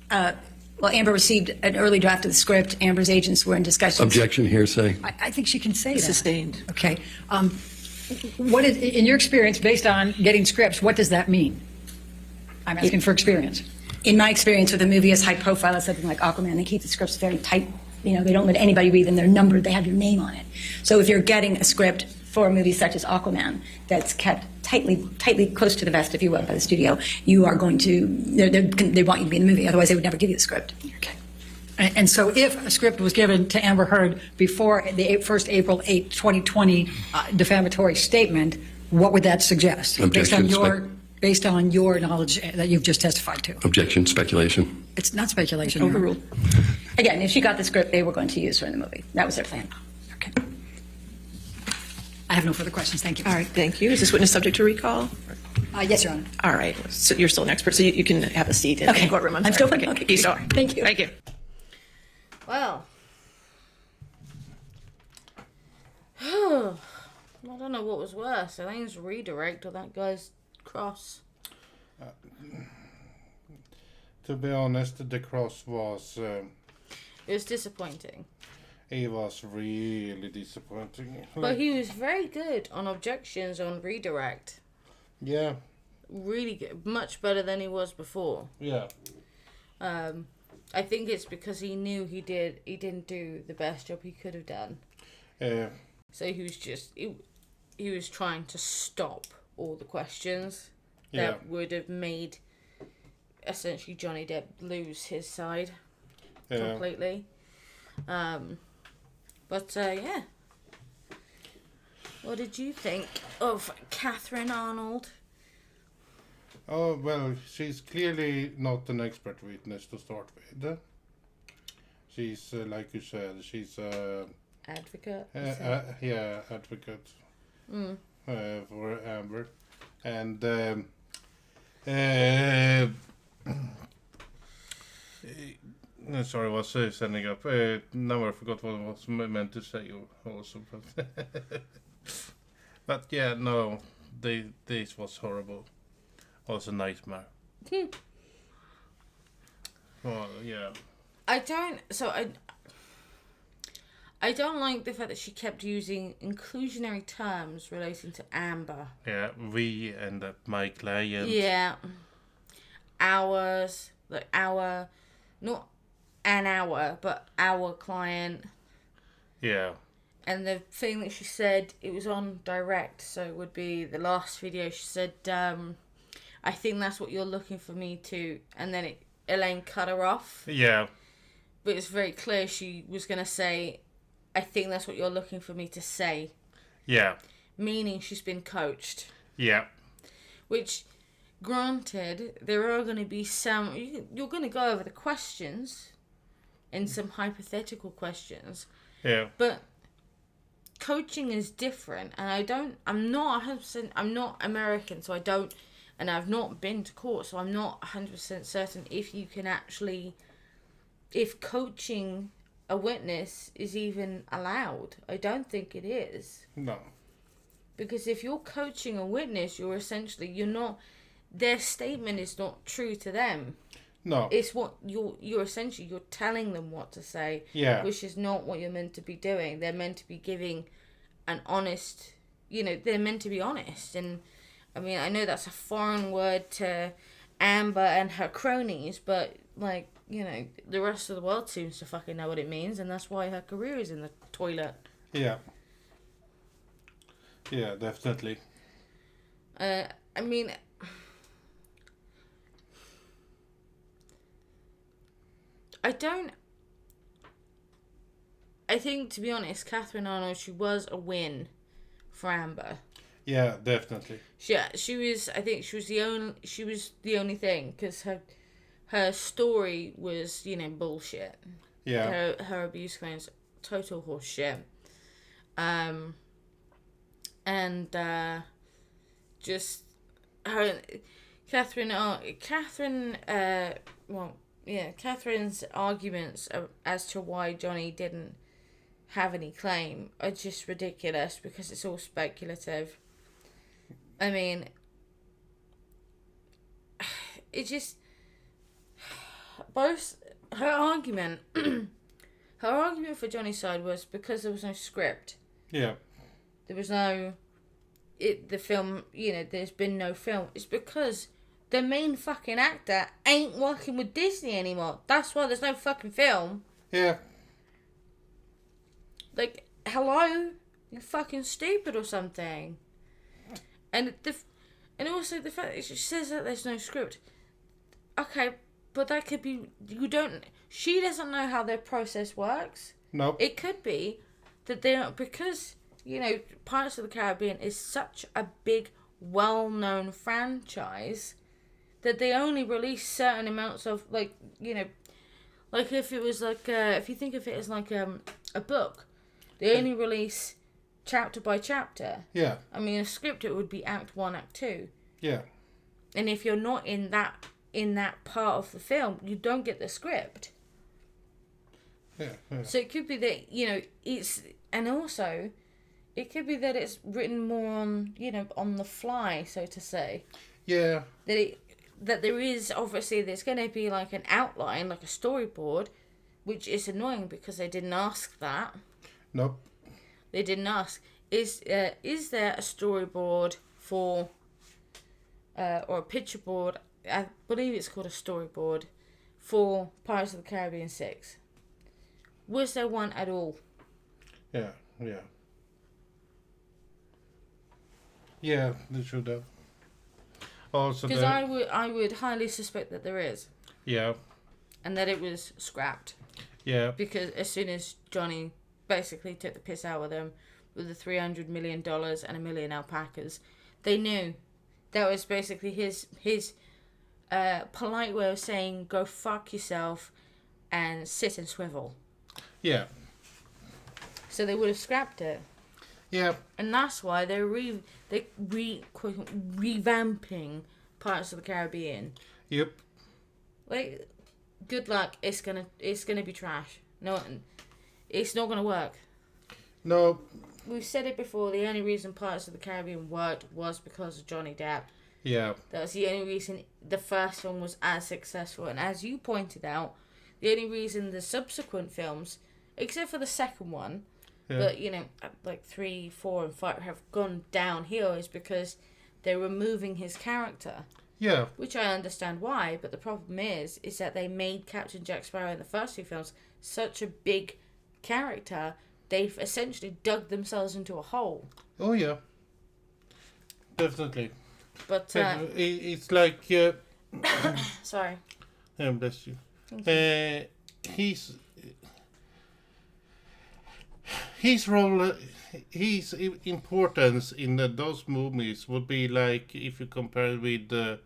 Well, Amber received an early draft of the script. Amber's agents were in discussions. Objection, hearsay. I think she can say that. Sustained. Okay. What is, in your experience, based on getting scripts, what does that mean? I'm asking for experience. In my experience with a movie as high profile as something like Aquaman, they keep the scripts very tight. You know, they don't let anybody read them. They're numbered. They have your name on it. So if you're getting a script for a movie such as Aquaman that's kept tightly close to the vest, if you will, by the studio, you are going to, they want you to be in the movie. Otherwise, they would never give you the script. Okay. And so if a script was given to Amber Heard before the first April 8, 2020 defamatory statement, what would that suggest? Objection. Based on your knowledge that you've just testified to. Objection, speculation. It's not speculation. Overruled. Again, if she got the script, they were going to use her in the movie. That was their plan. Okay. I have no further questions. Thank you. All right, thank you. Is this witness subject to recall? Yes, Your Honor. All right, so you're still an expert, so you can have a seat in the courtroom. I'm still working. Okay, sorry. Thank you. Thank you. Well. I don't know what was worse. Elaine's redirect or that guy's cross. To be honest, the cross was... It was disappointing. It was really disappointing. But he was very good on objections on redirect. Yeah. Really good. Much better than he was before. Yeah. I think it's because he knew he didn't do the best job he could have done. So he was just... He was trying to stop all the questions that would have made essentially Johnny Depp lose his side completely. But yeah. What did you think of Katherine Arnold? Oh, well, she's clearly not an expert witness to start with. She's, like you said, she's Advocate? advocate for Amber. And sorry, I was standing up. Now I forgot what I was meant to say also. But yeah, no, this was horrible. It was a nightmare. Well, yeah. I don't like the fact that she kept using inclusionary terms relating to Amber. Yeah, we and my client. Yeah. Ours, like our, not an hour, but our client. Yeah. And the thing that she said, it was on direct, so it would be the last video. She said, I think that's what you're looking for me to, and then Elaine cut her off. Yeah. But it's very clear she was going to say, I think that's what you're looking for me to say. Yeah. Meaning she's been coached. Yeah. Which granted, there are going to be some... You're going to go over the questions and some hypothetical questions. Yeah. But coaching is different, and I'm not 100%... I'm not American, so I don't... And I've not been to court, so I'm not 100% certain if you can actually... If coaching a witness is even allowed. I don't think it is. No. Because if you're coaching a witness, you're not... Their statement is not true to them. No. It's what you're essentially, you're telling them what to say. Yeah. Which is not what you're meant to be doing. They're meant to be giving an honest... they're meant to be honest. And, I mean, I know that's a foreign word to Amber and her cronies, but, like, the rest of the world seems to fucking know what it means, and that's why her career is in the toilet. Yeah. Yeah, definitely. I mean... I think, to be honest, Katherine Arnold, she was a win for Amber. Yeah, definitely. She was the only thing, because her story was, bullshit. Yeah. Her abuse claims, total horse shit. Just her, Catherine's arguments as to why Johnny didn't have any claim are just ridiculous because it's all speculative. I mean, it just... Both... Her argument for Johnny's side was because there was no script. Yeah. There was no... The film, there's been no film. It's because the main fucking actor ain't working with Disney anymore. That's why there's no fucking film. Yeah. Like, hello? You're fucking stupid or something. And also the fact that she says that there's no script. Okay, but that could be... She doesn't know how their process works. No. It could be that they're... Because, Pirates of the Caribbean is such a big, well-known franchise that they only release certain amounts of, like if it was like... if you think of it as like a book, they only release chapter by chapter. Yeah. I mean, a script, it would be Act 1, Act 2. Yeah. And if you're not in that part of the film, you don't get the script. Yeah. So it could be that, it's... And also, it could be that it's written more on, on the fly, so to say. Yeah. That there is, obviously, there's going to be like an outline, like a storyboard, which is annoying because they didn't ask that. Nope. They didn't ask. Is there a storyboard for, or a picture board, I believe it's called a storyboard, for Pirates of the Caribbean 6? Was there one at all? Yeah. Yeah, they should have. Also, because I would highly suspect that there is. Yeah. And that it was scrapped. Yeah. Because as soon as Johnny basically took the piss out of them with the $300 million and 1 million alpacas, they knew that was basically his polite way of saying, go fuck yourself and sit and swivel. Yeah. So they would have scrapped it. Yeah. And that's why they're revamping Pirates of the Caribbean. Yep. Like, good luck. It's gonna be trash. No, it's not gonna work. No. We've said it before. The only reason Pirates of the Caribbean worked was because of Johnny Depp. Yeah. That was the only reason the first film was as successful. And as you pointed out, the only reason the subsequent films, except for the second one, but like 3, 4, and 5 have gone downhill is because they're removing his character. Yeah. Which I understand why, but the problem is that they made Captain Jack Sparrow in the first 2 films such a big character, they've essentially dug themselves into a hole. Oh yeah. Definitely. But it's like sorry. Bless you. His role, his importance in those movies would be like if you compare it with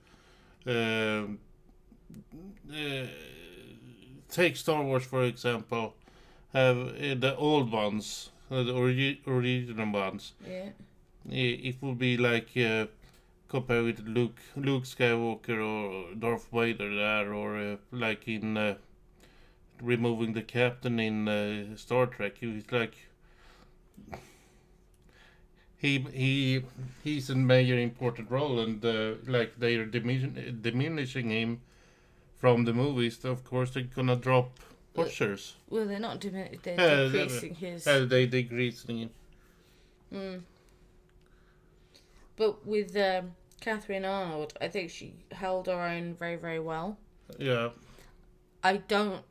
take Star Wars for example. Have the old ones, the original ones. Yeah. It would be like compared with Luke Skywalker or Darth Vader there, or like in removing the captain in Star Trek. He's like he's a major important role, and like they're diminishing him from the movies. Of course, they're gonna drop watchers. Well, they're not they're decreasing his. They decreasing him. But with Katherine Arnold, I think she held her own very, very well. Yeah. I don't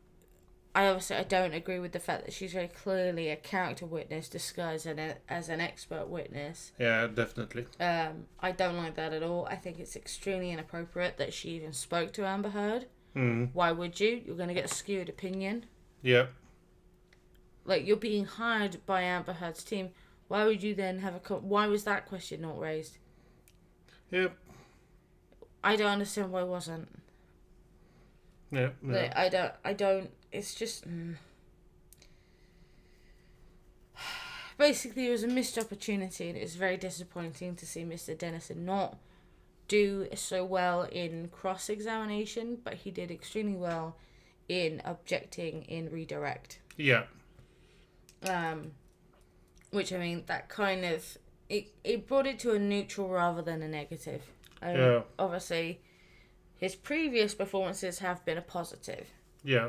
agree with the fact that she's very clearly a character witness disguised as an expert witness. Yeah, definitely. I don't like that at all. I think it's extremely inappropriate that she even spoke to Amber Heard. Why would you? You're going to get a skewed opinion. Yeah. Like, you're being hired by Amber Heard's team. Why would you then have why was that question not raised? Yep. I don't understand why it wasn't. Yeah. Like, I don't, it's just... Basically, it was a missed opportunity, and it was very disappointing to see Mr. Dennison not do so well in cross-examination, but he did extremely well in objecting in redirect. Yeah. Which, I mean, that kind of... It brought it to a neutral rather than a negative. Yeah. Obviously, his previous performances have been a positive. Yeah.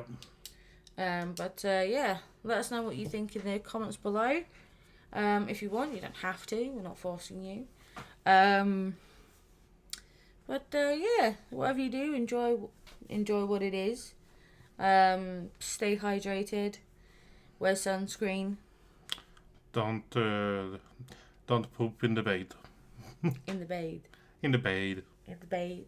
But yeah, let us know what you think in the comments below. If you want, you don't have to. We're not forcing you. But yeah, whatever you do, enjoy what it is. Stay hydrated. Wear sunscreen. Don't poop in the bed. In the bed. In the bed. In the bed.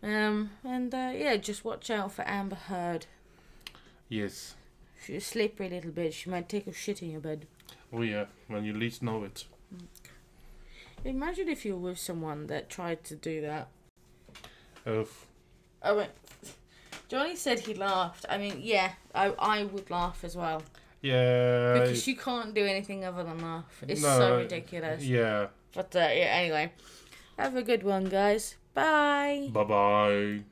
And yeah, just watch out for Amber Heard. Yes. She's a slippery little bitch. She might take a shit in your bed. Oh yeah, when you least know it. Imagine if you were with someone that tried to do that. Oof. I went. Johnny said he laughed. I mean, yeah, I would laugh as well. Yeah. Because you can't do anything other than laugh. It's No, so ridiculous. Yeah. But yeah, anyway. Have a good one, guys. Bye. Bye-bye.